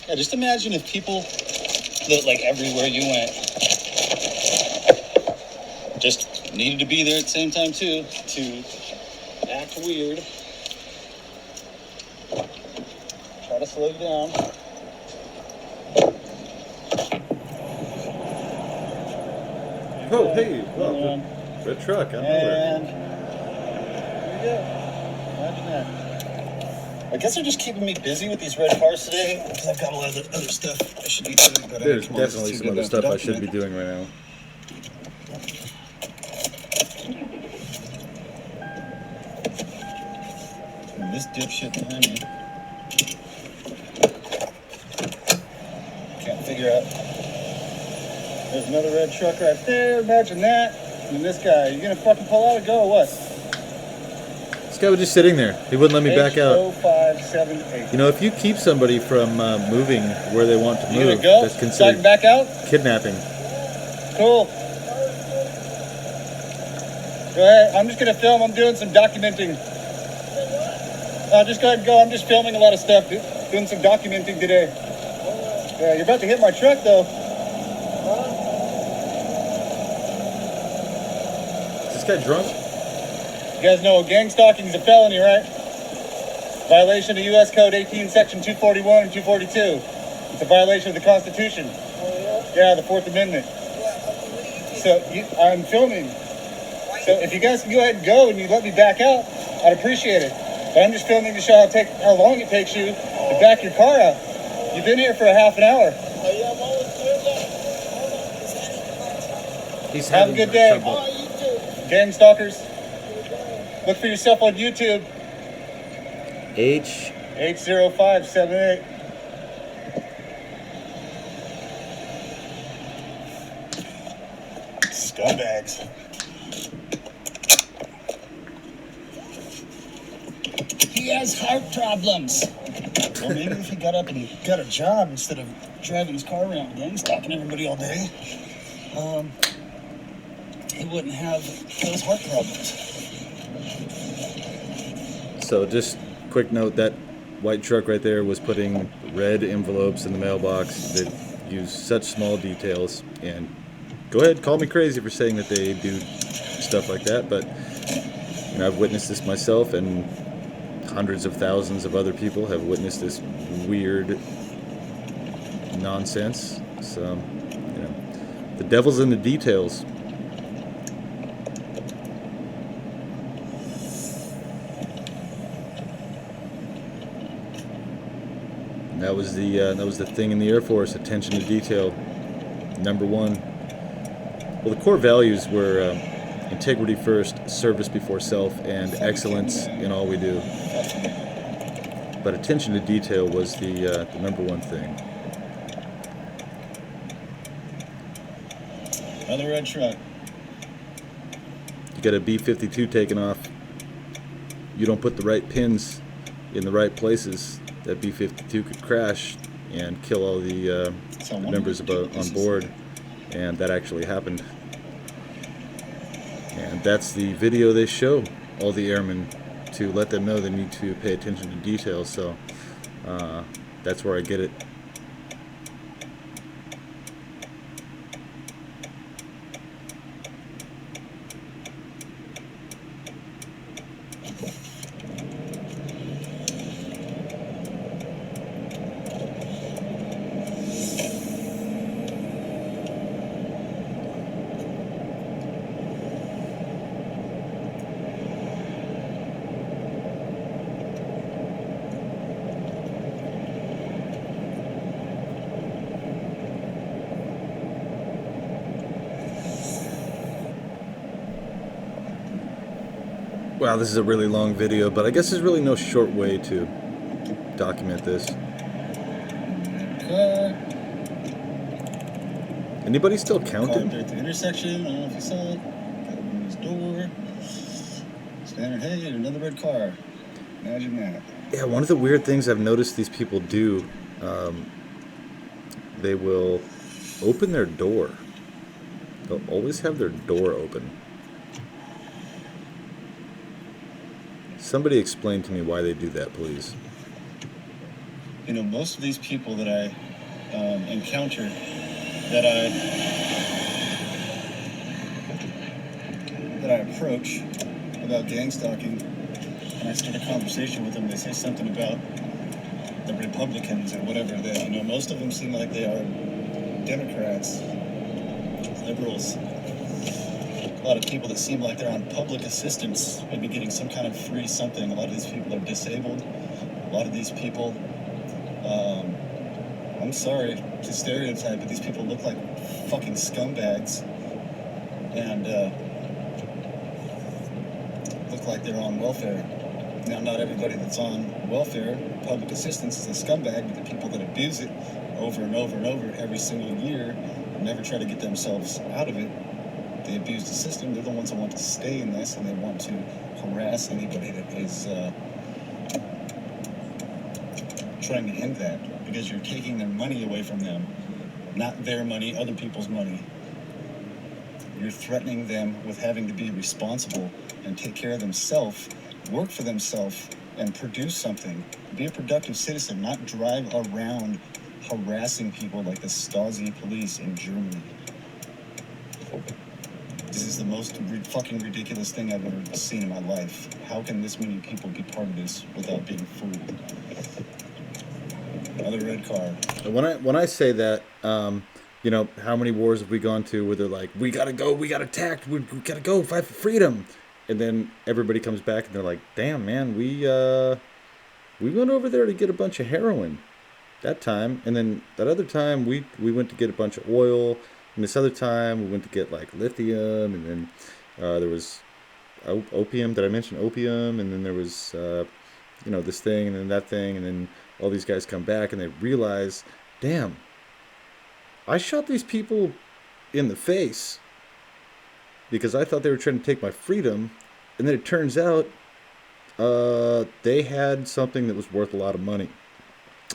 Yeah, just imagine if people that, like, everywhere you went just needed to be there at the same time too, to act weird. Try to slow you down. Oh, hey, wow, red truck out of nowhere. And there you go. Imagine that. I guess they're just keeping me busy with these red cars today because I've got a lot of other stuff I should be doing. But There's come on, this is definitely too some good other not to stuff I should be document. doing right now. And this dipshit behind me can't figure out. There's another red truck right there. Imagine that. And this guy, you gonna fucking pull out and go or what? This guy was just sitting there. He wouldn't let me back out. 0578. You know, if you keep somebody from moving where they want to You gonna move, go? that's So I can considered back out? kidnapping. Cool. Go ahead. I'm just gonna film. I'm doing some documenting. Just go ahead and go. I'm just filming a lot of stuff. Doing some documenting today. Yeah, you're about to hit my truck though. Is this guy drunk? You guys know gang stalking is a felony, right? Violation of U.S. Code 18, Section 241 and 242. It's a violation of the Constitution. Yeah, the Fourth Amendment. So I'm filming. So if you guys can go ahead and go and you let me back out, I'd appreciate it. But I'm just filming to show how long it takes you to back your car out. You've been here for a half an hour. He's Have a having good day. trouble. Gang stalkers. Look for yourself on YouTube. H. 80578. Scumbags. He has heart problems. Well, maybe if he got up and got a job instead of driving his car around gang stalking everybody all day, he wouldn't have those heart problems. So just quick note, that white truck right there was putting red envelopes in the mailbox that use such small details. And go ahead, call me crazy for saying that they do stuff like that, but you know, I've witnessed this myself, and hundreds of thousands of other people have witnessed this weird nonsense. So, you know, the devil's in the details. That was the thing in the Air Force: attention to detail. Number one. Well, the core values were integrity first, service before self, and excellence in all we do. But attention to detail was the number one thing. Another red truck. You got a B-52 taken off. You don't put the right pins in the right places, that B-52 could crash and kill all the members on board, and that actually happened. And that's the video they show all the airmen to let them know they need to pay attention to details. So that's where I get it. Wow, this is a really long video, but I guess there's really no short way to document this. Anybody still Car counting? there at the intersection. I don't know if you saw it. Got him in his door. Standing, hey, another red car. Imagine that. Yeah, one of the weird things I've noticed these people do, they will open their door. They'll always have their door open. Somebody explain to me why they do that, please. You know, most of these people that I encounter, that I approach about gang stalking, and I start a conversation with them, they say something about the Republicans or whatever. That, you know, most of them seem like they are Democrats, liberals. A lot of people that seem like they're on public assistance, maybe getting some kind of free something. A lot of these people are disabled. A lot of these people, I'm sorry to stereotype, but these people look like fucking scumbags. And look like they're on welfare. Now, not everybody that's on welfare, public assistance, is a scumbag, but the people that abuse it over and over and over every single year and never try to get themselves out of it, they abuse the system. They're the ones that want to stay in this, and they want to harass anybody that is trying to end that, because you're taking their money away from them. Not their money, other people's money. You're threatening them with having to be responsible and take care of themselves, work for themselves, and produce something. Be a productive citizen, not drive around harassing people like the Stasi police in Germany. This is the most fucking ridiculous thing I've ever seen in my life. How can this many people be part of this without being fooled? Another red car. When I say that, you know, how many wars have we gone to where they're like, we gotta go, we got attacked, we gotta go fight for freedom, and then everybody comes back and they're like, damn man, we went over there to get a bunch of heroin that time, and then that other time we went to get a bunch of oil, and this other time we went to get like lithium, and then there was opium. Did I mention opium? And then there was you know, this thing, and then that thing, and then all these guys come back and they realize, damn, I shot these people in the face because I thought they were trying to take my freedom, and then it turns out they had something that was worth a lot of money.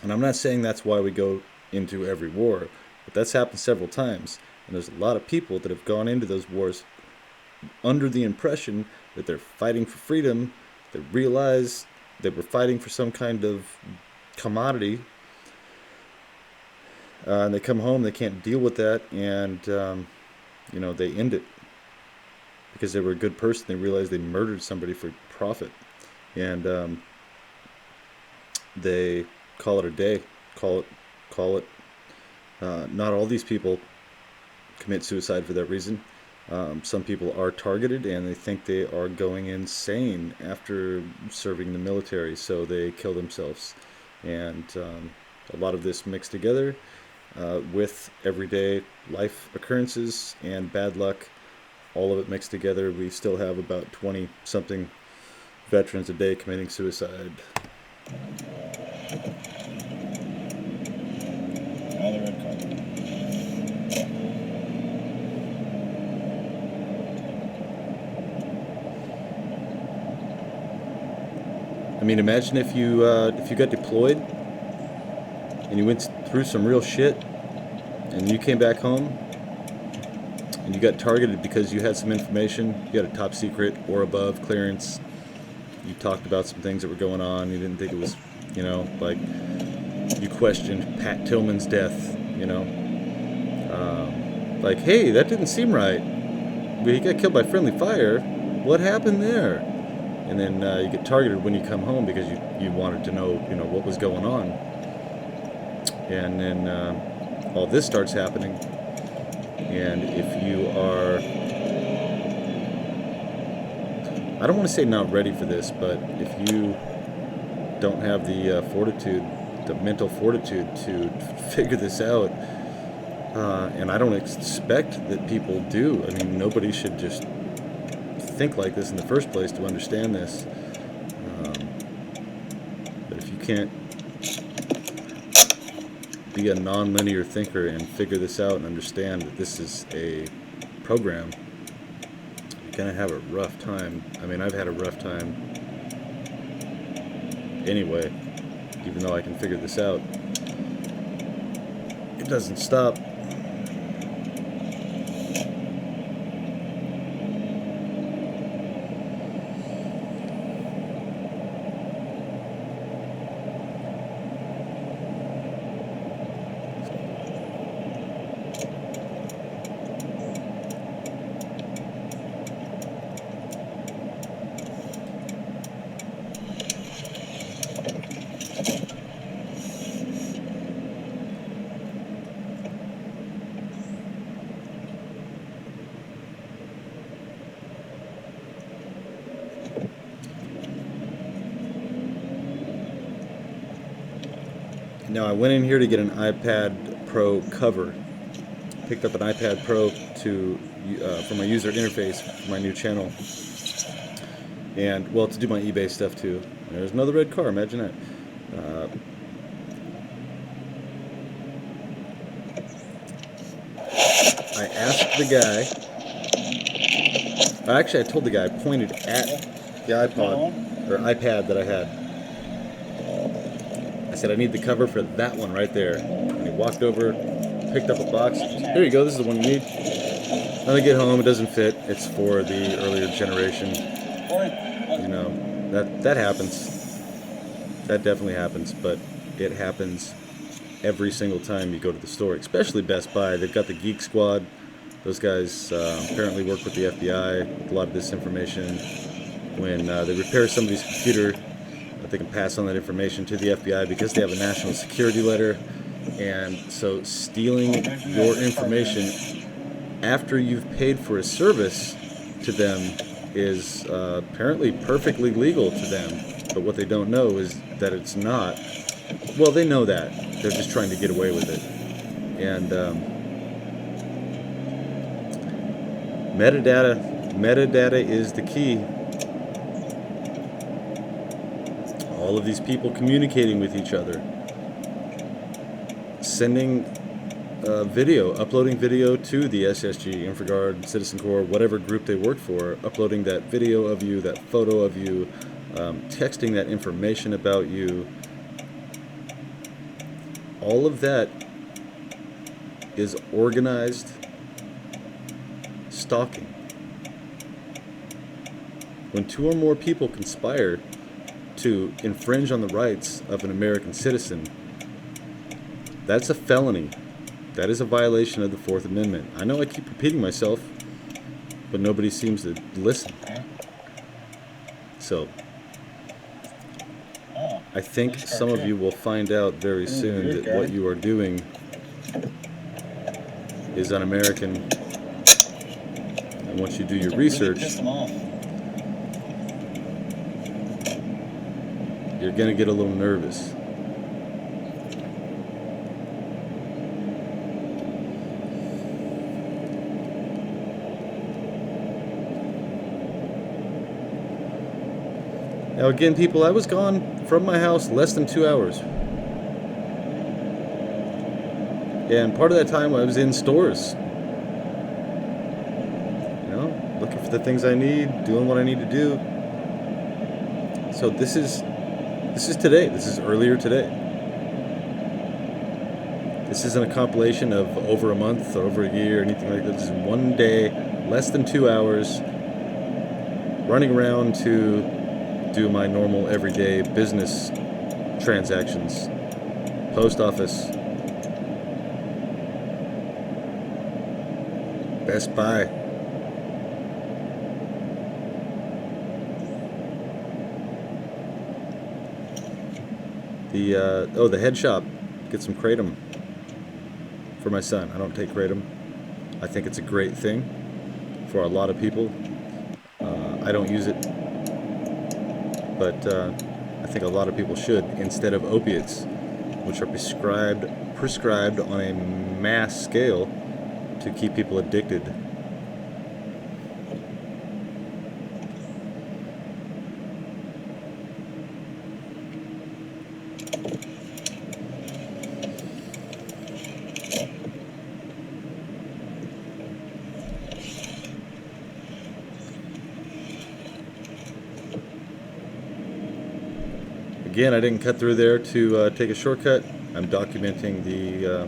And I'm not saying that's why we go into every war, but that's happened several times. And there's a lot of people that have gone into those wars under the impression that they're fighting for freedom, that realize they were fighting for some kind of commodity, and they come home, they can't deal with that, and you know, they end it because they were a good person. They realized they murdered somebody for profit, and they call it a day. Call it. Not all these people commit suicide for that reason. Some people are targeted and they think they are going insane after serving the military, so they kill themselves. And a lot of this mixed together with everyday life occurrences and bad luck, all of it mixed together, we still have about 20 something veterans a day committing suicide. Another red car. I mean, imagine if you got deployed and you went through some real shit, and you came back home and you got targeted because you had some information, you had a top secret or above clearance, you talked about some things that were going on, you didn't think it was, you know, like you questioned Pat Tillman's death, you know, like, hey, that didn't seem right. He got killed by friendly fire. What happened there? And then you get targeted when you come home because you wanted to know, you know, what was going on. And then all this starts happening. And if you are, I don't want to say not ready for this, but if you don't have the fortitude, the mental fortitude to figure this out, and I don't expect that people do. I mean, nobody should just think like this in the first place to understand this. But if you can't be a non-linear thinker and figure this out and understand that this is a program, you're gonna have a rough time. I mean, I've had a rough time anyway, even though I can figure this out. It doesn't stop. Now I went in here to get an iPad Pro cover. Picked up an iPad Pro for my user interface for my new channel, and well, to do my eBay stuff too. There's another red car. Imagine that. I asked the guy. Actually, I told the guy. I pointed at the iPad that I had. I said, I need the cover for that one right there. And he walked over, picked up a box. Here you go, this is the one you need. When I get home, it doesn't fit. It's for the earlier generation. You know, that happens. That definitely happens, but it happens every single time you go to the store, especially Best Buy. They've got the Geek Squad. Those guys apparently work with the FBI with a lot of this information. When they repair somebody's computer, they can pass on that information to the FBI because they have a national security letter. And so stealing your information after you've paid for a service to them is apparently perfectly legal to them. But what they don't know is that it's not. Well, they know that. They're just trying to get away with it. And metadata is the key. All of these people communicating with each other, sending video, uploading video to the SSG, InfraGard, Citizen Corps, whatever group they work for, uploading that video of you, that photo of you, texting that information about you. All of that is organized stalking. When two or more people conspire to infringe on the rights of an American citizen, that's a felony. That is a violation of the Fourth Amendment. I know I keep repeating myself, but nobody seems to listen. So, I think some of you will find out very soon that what you are doing is un-American. And once you do your research, you're going to get a little nervous. Now again, people, I was gone from my house less than 2 hours. And part of that time I was in stores. You know, looking for the things I need, doing what I need to do. So this is today. This is earlier today. This isn't a compilation of over a month or over a year or anything like that. This is one day, less than 2 hours, running around to do my normal everyday business transactions. Post office. Best Buy. The head shop. Get some kratom for my son. I don't take kratom. I think it's a great thing for a lot of people. I don't use it, but I think a lot of people should, instead of opiates, which are prescribed on a mass scale to keep people addicted. again, I didn't cut through there to take a shortcut. I'm documenting the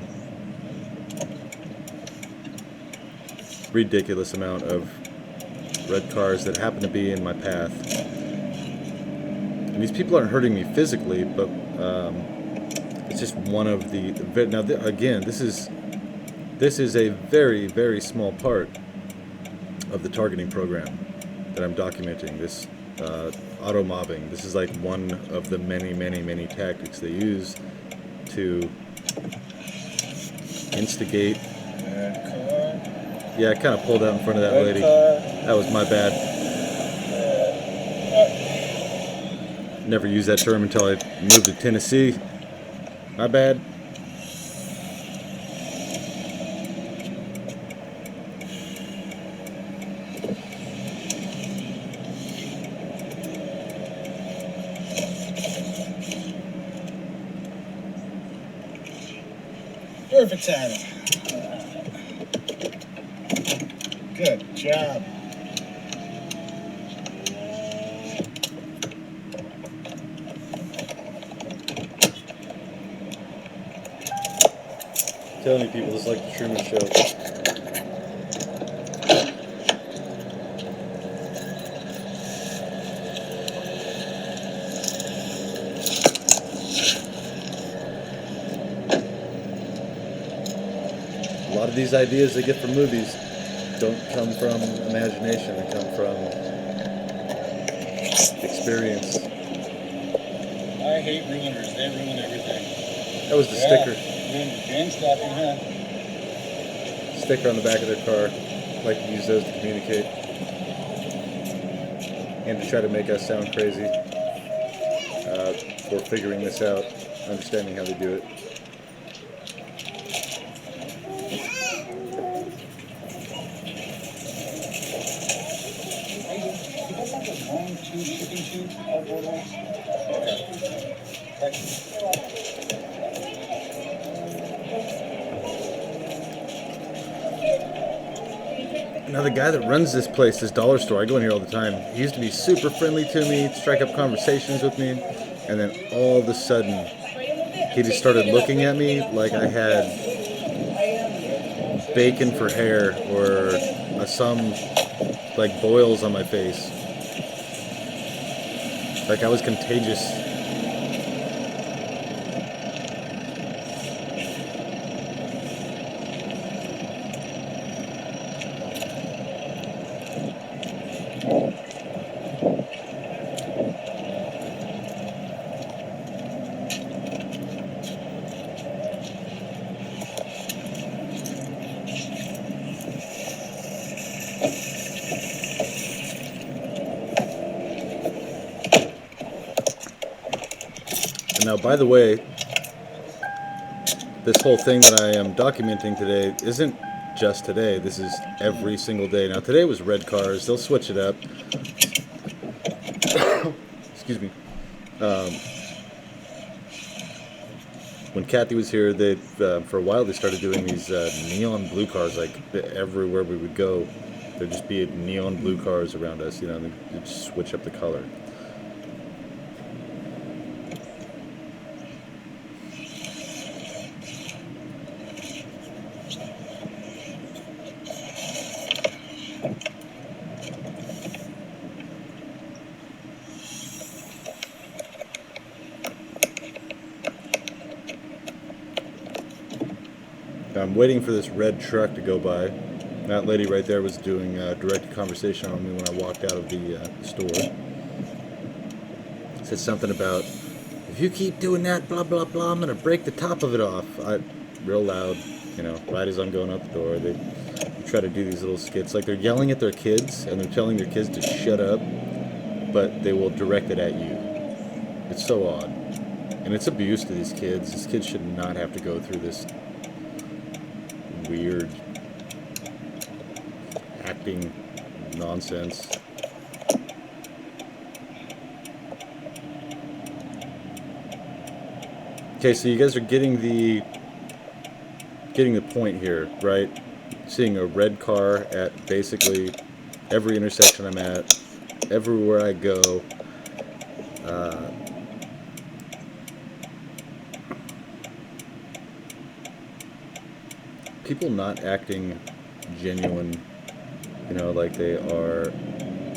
ridiculous amount of red cars that happen to be in my path. And these people aren't hurting me physically, but it's just one of the. Now, again, this is a very, very small part of the targeting program that I'm documenting. This auto mobbing. This is like one of the many, many, many tactics they use to instigate. Red car. Yeah, I kind of pulled out in front of that Red lady. car. That was my bad. Never used that term until I moved to Tennessee. My bad. Perfect timing. Good job. Telling you people, this is like the Truman Show. A lot of these ideas they get from movies don't come from imagination, they come from experience. I hate ruiners. They ruin everything. That was the sticker. Gang stalking, huh? Sticker on the back of their car. Like to use those to communicate. And to try to make us sound crazy for figuring this out, understanding how they do it. Now the guy that runs this place, this dollar store, I go in here all the time. He used to be super friendly to me, strike up conversations with me, and then all of a sudden, he just started looking at me like I had bacon for hair or some like boils on my face. Like I was contagious. Now, by the way, this whole thing that I am documenting today isn't just today. This is every single day. Now, today was red cars. They'll switch it up. Excuse me. When Kathy was here, they for a while they started doing these neon blue cars. Like everywhere we would go, there'd just be neon blue cars around us. You know, and they'd just switch up the color. I'm waiting for this red truck to go by. That lady right there was doing direct conversation on me when I walked out of the store. Said something about, if you keep doing that, blah, blah, blah, I'm going to break the top of it off. Real loud, you know, right as I'm going out the door. They try to do these little skits. Like they're yelling at their kids, and they're telling their kids to shut up, but they will direct it at you. It's so odd. And it's abuse to these kids. These kids should not have to go through this weird acting nonsense. Okay, so you guys are getting the point here, right? Seeing a red car at basically every intersection I'm at, everywhere I go. people not acting genuine, you know, like they are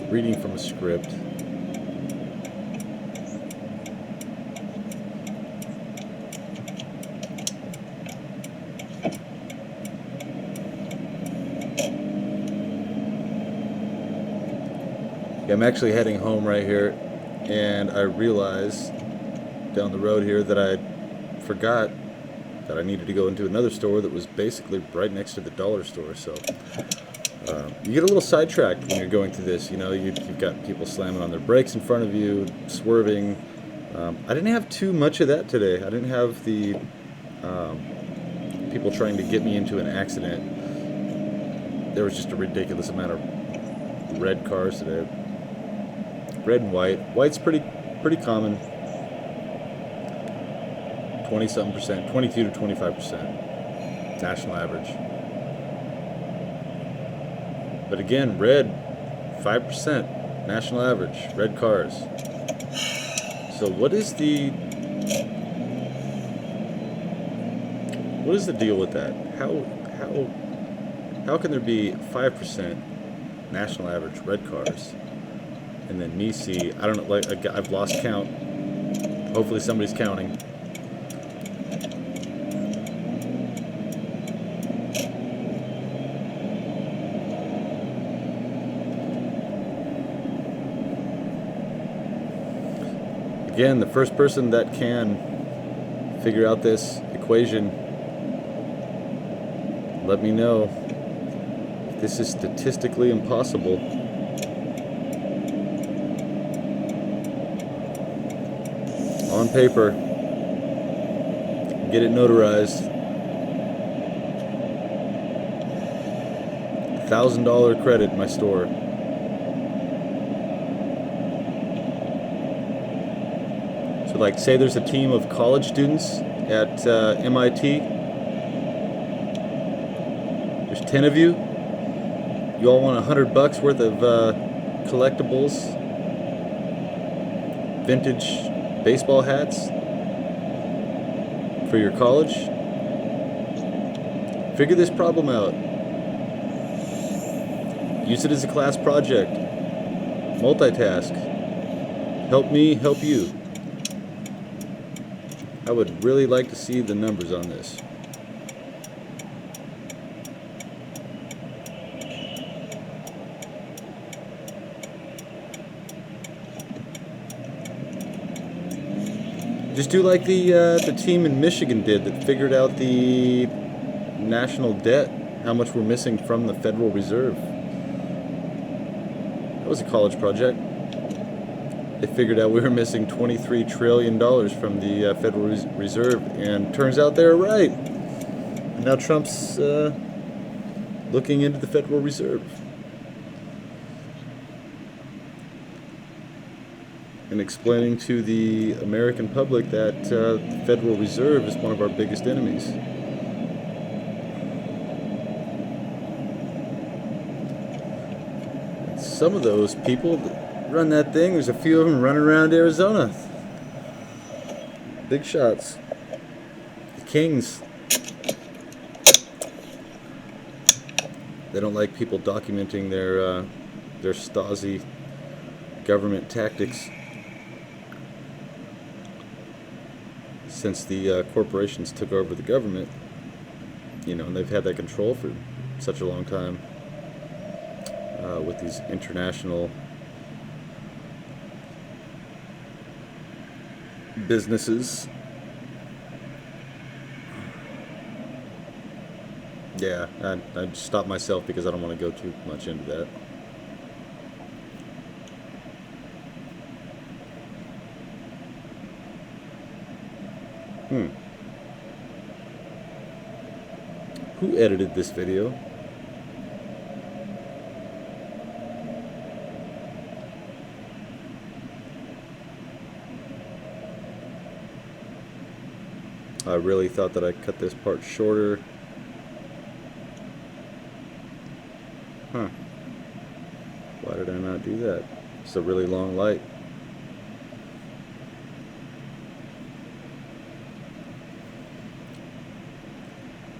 reading from a script. I'm actually heading home right here, and I realized down the road here that I forgot that I needed to go into another store that was basically right next to the dollar store. So you get a little sidetracked when you're going through this. You know, you've got people slamming on their brakes in front of you, swerving. I didn't have too much of that today. I didn't have the people trying to get me into an accident. There was just a ridiculous amount of red cars today. Red and white. White's pretty common. 20-something%, 22 to 25%, national average. But again, red, 5%, national average, red cars. So what is the deal with that? How can there be 5% national average red cars, and then me see, I don't know, like I've lost count. Hopefully somebody's counting. Again, the first person that can figure out this equation, let me know if this is statistically impossible. On paper, get it notarized. $1,000 credit in my store. So like, say there's a team of college students at MIT. There's 10 of you. You all want $100 worth of collectibles, vintage baseball hats for your college. Figure this problem out. Use it as a class project. Multitask. Help me, help you. I would really like to see the numbers on this. Just do like the team in Michigan did that figured out the national debt, how much we're missing from the Federal Reserve. That was a college project. They figured out we were missing $23 trillion from the Federal Reserve, and turns out they were right. And now Trump's looking into the Federal Reserve. And explaining to the American public that the Federal Reserve is one of our biggest enemies. Some of those people that run that thing, there's a few of them running around Arizona. Big shots. The Kings. They don't like people documenting their Stasi government tactics. Since the corporations took over the government, you know, and they've had that control for such a long time with these international businesses. Yeah, I stopped myself because I don't want to go too much into that. Who edited this video? I really thought that I cut this part shorter. Huh. Why did I not do that? It's a really long light.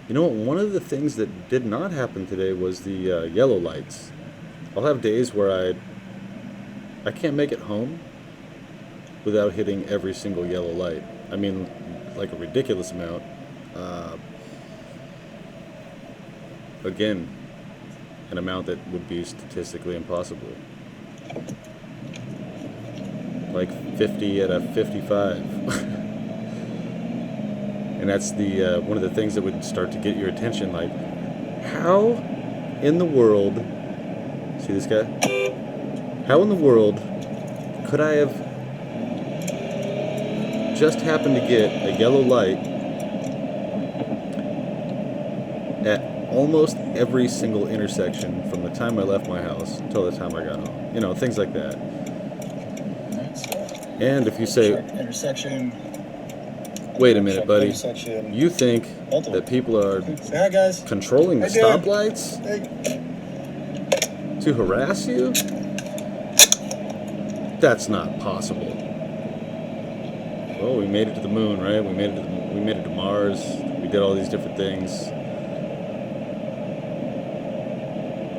You know what? One of the things that did not happen today was the yellow lights. I'll have days where I can't make it home without hitting every single yellow light. I mean, like a ridiculous amount. Uh, Again, an amount that would be statistically impossible. Like 50 at a 55. And that's the one of the things that would start to get your attention. Like, how in the world, see this guy? How in the world could I have just happened to get a yellow light at almost every single intersection from the time I left my house until the time I got home? You know, things like that. And if you say, intersection. wait a minute, buddy, Intersection. you think Multiple. that people are Say hi, guys. controlling the How you doing? stoplights Hey. to harass you? That's not possible. Well, we made it to the moon, right? We made it to Mars. We did all these different things.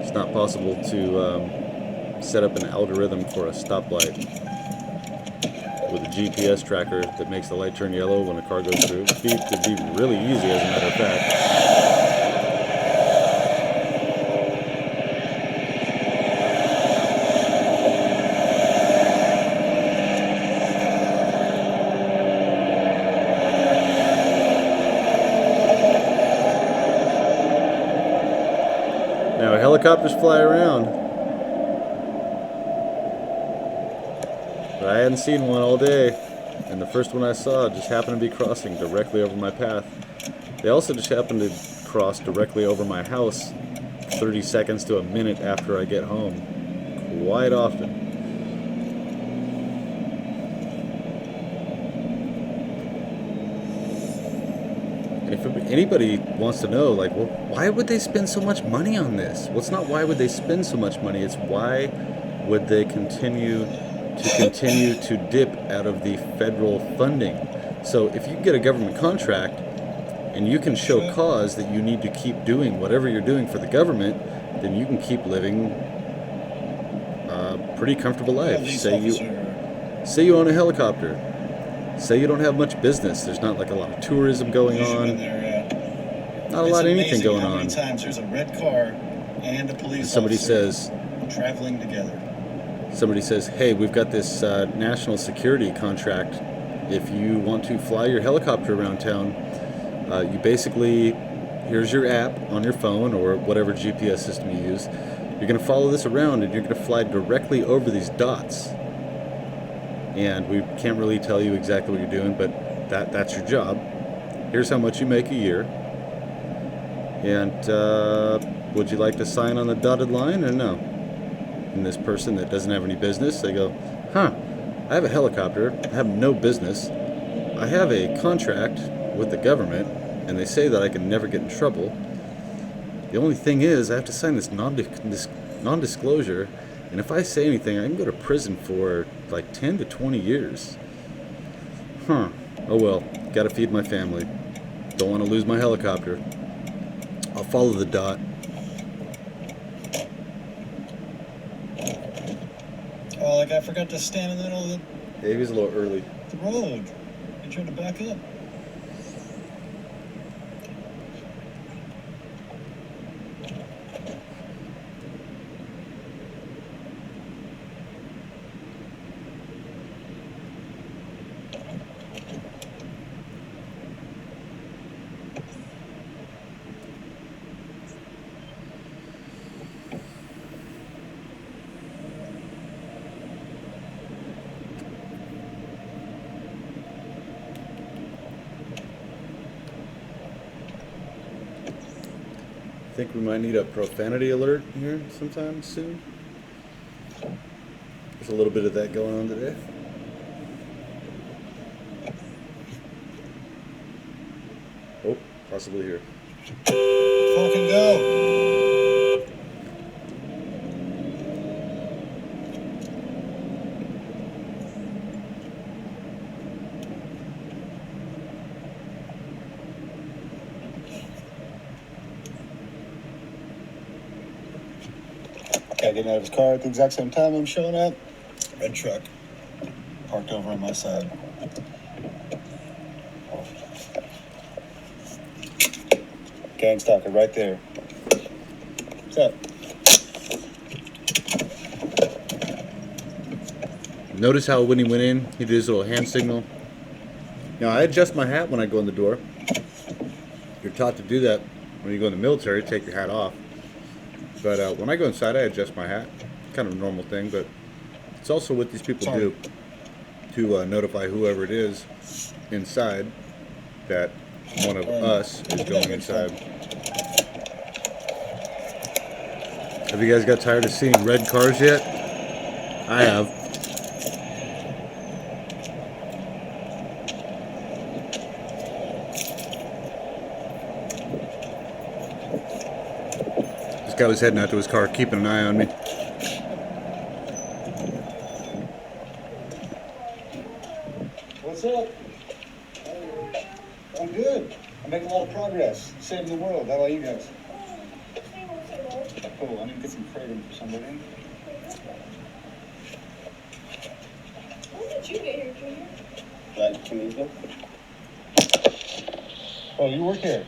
It's not possible to set up an algorithm for a stoplight with a GPS tracker that makes the light turn yellow when a car goes through. It'd be really easy, as a matter of fact. Now, helicopters fly around, but I hadn't seen one all day, and the first one I saw just happened to be crossing directly over my path. They also just happened to cross directly over my house 30 seconds to a minute after I get home, quite often. And if anybody wants to know, like, well, why would they spend so much money on this? Well, it's not why would they spend so much money, it's why would they continue to dip out of the federal funding. So if you get a government contract and you can show cause that you need to keep doing whatever you're doing for the government, then you can keep living a pretty comfortable life. Say you own a helicopter. Say you don't have much business. There's not like a lot of tourism going on. Not a lot of anything going on. How many times there's a red car and a police Somebody officer says, traveling together. somebody says, hey, we've got this national security contract. If you want to fly your helicopter around town, you basically, here's your app on your phone or whatever GPS system you use. You're going to follow this around and you're going to fly directly over these dots. And we can't really tell you exactly what you're doing, but that's your job. Here's how much you make a year. And would you like to sign on the dotted line or no? And this person that doesn't have any business, they go, I have a helicopter, I have no business, I have a contract with the government, and they say that I can never get in trouble. The only thing is, I have to sign this non-disclosure, and if I say anything, I can go to prison for like 10 to 20 years. Oh well, gotta feed my family. Don't want to lose my helicopter. I'll follow the dot. Oh, like I forgot to stand in the middle of He was a little early. the road. I tried to back up. I think we might need a profanity alert here sometime soon. There's a little bit of that going on today. Oh, possibly here. Fucking go. guy getting out of his car at the exact same time I'm showing up. Red truck parked over on my side. Gang stalker right there. What's up? Notice how when he went in, he did his little hand signal. Now, I adjust my hat when I go in the door. You're taught to do that when you go in the military, take your hat off. But when I go inside, I adjust my hat. Kind of a normal thing, but it's also what these people do to notify whoever it is inside that one of us is going inside. Have you guys got tired of seeing red cars yet? I have. This guy was heading out to his car, keeping an eye on me. What's up? I'm good. I'm making a lot of progress. Saving the world. How about you guys? Cool. I need to get some kratom for somebody. When did you get here, Junior? Like 2 minutes ago. Oh, you work here?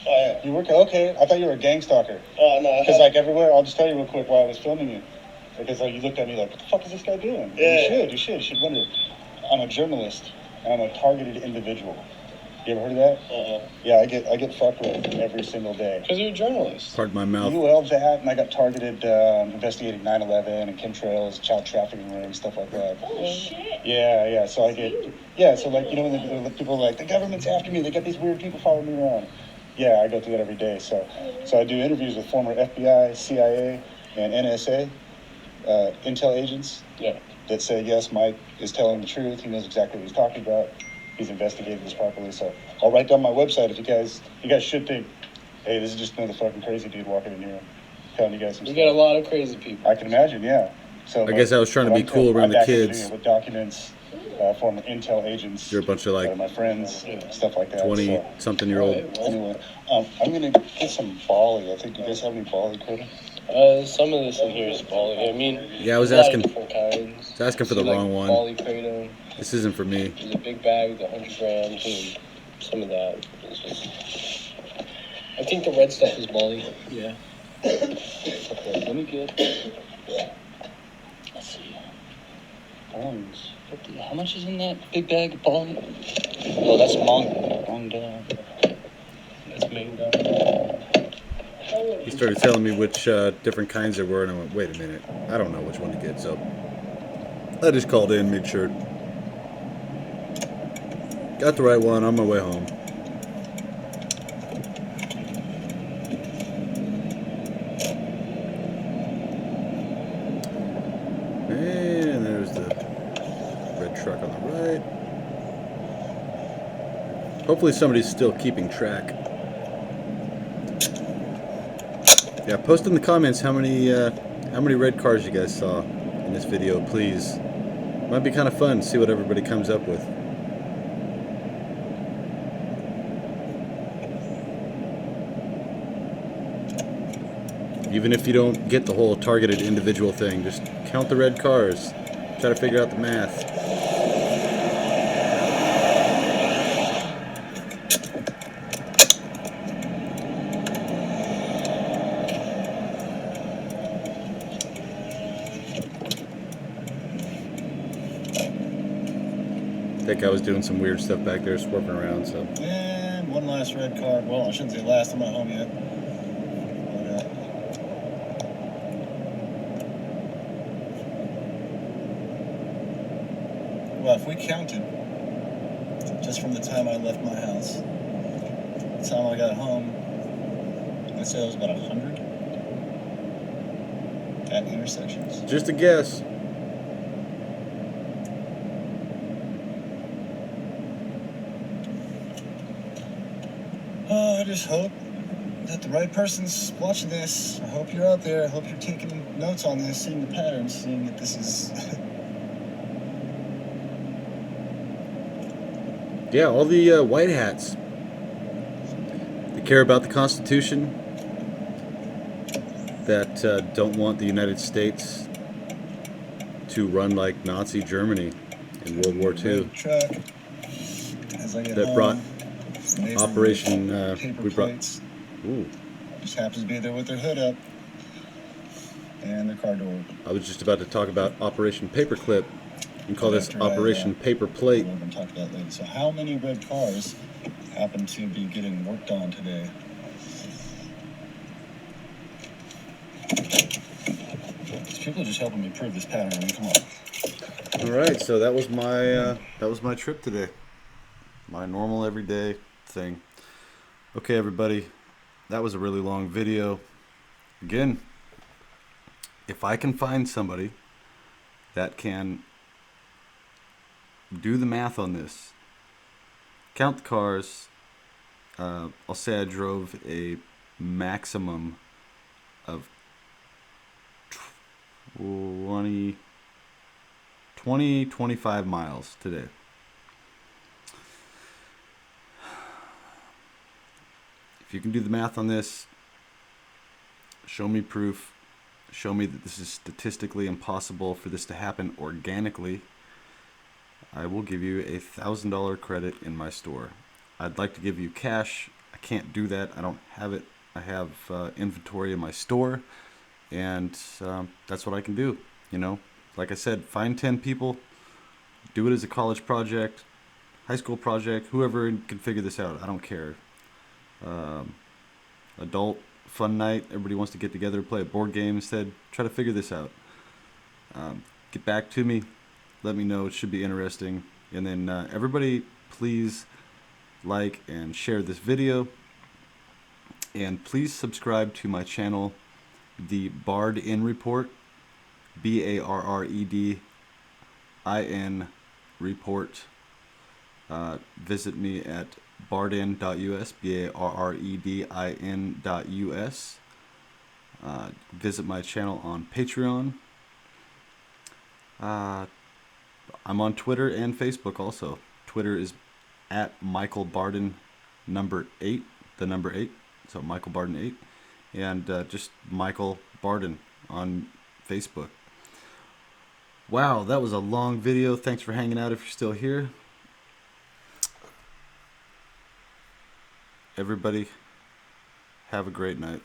Oh, yeah. You work here? Okay. I thought you were a gang stalker. Oh, no. Because, like, everywhere, I'll just tell you real quick why I was filming you. Because you looked at me like, what the fuck is this guy doing? Yeah. You should wonder. I'm a journalist, and I'm a targeted individual. You ever heard of that? Yeah, I get fucked with every single day. Because you're a journalist. Pardon my mouth. You held that, and I got targeted investigating 9/11 and chemtrails, child trafficking rings, stuff like that. Oh, shit. Yeah. So I get, yeah. So like, you know, when the people are like, the government's after me. They got these weird people following me around. Yeah, I go through that every day. So I do interviews with former FBI, CIA, and NSA intel agents. Yeah. That say yes, Mike is telling the truth. He knows exactly what he's talking about. He's investigated this properly. So I'll write down my website if you guys should think, hey, this is just another fucking crazy dude walking in here telling you guys some We stuff. got a lot of crazy people. I can imagine, yeah. So I guess I was trying to be cool around the kids. With documents, former intel agents. You're a bunch of like my friends, stuff like that. 20-something-year-old. Anyway, I'm gonna get some Bali. I think you guys have any Bali kratom? Some of this in here is Bali. I mean, Yeah, I was there's a lot of asking- different kinds. I was asking for the Like wrong one. Bali kratom. This isn't for me. There's a big bag with 100 grams and some of that. It's just, I think the red stuff is Bali. Yeah. Okay, let me get. Let's see. Orange. How much is in that big bag of Bali? Oh, that's Mongda. That's mango. He started telling me which different kinds there were, and I went, wait a minute. I don't know which one to get, so I just called in, made sure. Got the right one on my way home. And there's the red truck on the right. Hopefully somebody's still keeping track. Yeah, post in the comments how many red cars you guys saw in this video, please. Might be kind of fun to see what everybody comes up with. Even if you don't get the whole targeted individual thing, just count the red cars. Try to figure out the math. I think I was doing some weird stuff back there, swerving around, so. And one last red car. Well, I shouldn't say last. I'm not home yet. Well, if we counted just from the time I left my house, the time I got home, I'd say it was about 100 at intersections. Just a guess. Oh, I just hope that the right person's watching this. I hope you're out there. I hope you're taking notes on this, seeing the patterns, seeing that this is... Yeah, all the white hats. They care about the Constitution. that don't want the United States to run like Nazi Germany in World War II. Red truck. As I get That home, brought neighbor Operation. with paper We brought. plates Ooh, just happens to be there with their hood up and their car door open. I was just about to talk about Operation Paperclip and call this After Operation Paper Plate. We're going to talk about that later. So, how many red cars happen to be getting worked on today? These people are just helping me prove this pattern. I mean, come on. All right, so that was my trip today. My normal everyday thing. Okay, everybody, that was a really long video. Again, if I can find somebody that can do the math on this, count the cars, I'll say I drove a maximum of 25 miles today. If you can do the math on this, show me proof, show me that this is statistically impossible for this to happen organically, I will give you a $1,000 credit in my store. I'd like to give you cash. I can't do that. I don't have it. I have inventory in my store, and that's what I can do. You know, like I said, find 10 people, do it as a college project, high school project, whoever can figure this out. I don't care. Adult fun night. Everybody wants to get together and play a board game instead. Try to figure this out. Get back to me. Let me know. It should be interesting. And then everybody, please like and share this video. And please subscribe to my channel, The Barred In Report. BARREDIN Report. Visit me at bardin.us, BARREDIN.us. Visit my channel on Patreon. I'm on Twitter and Facebook also. Twitter is at Michael Barden number 8, the number 8, so Michael Barden 8, and just Michael Barden on Facebook. Wow, that was a long video. Thanks for hanging out if you're still here. Everybody, have a great night.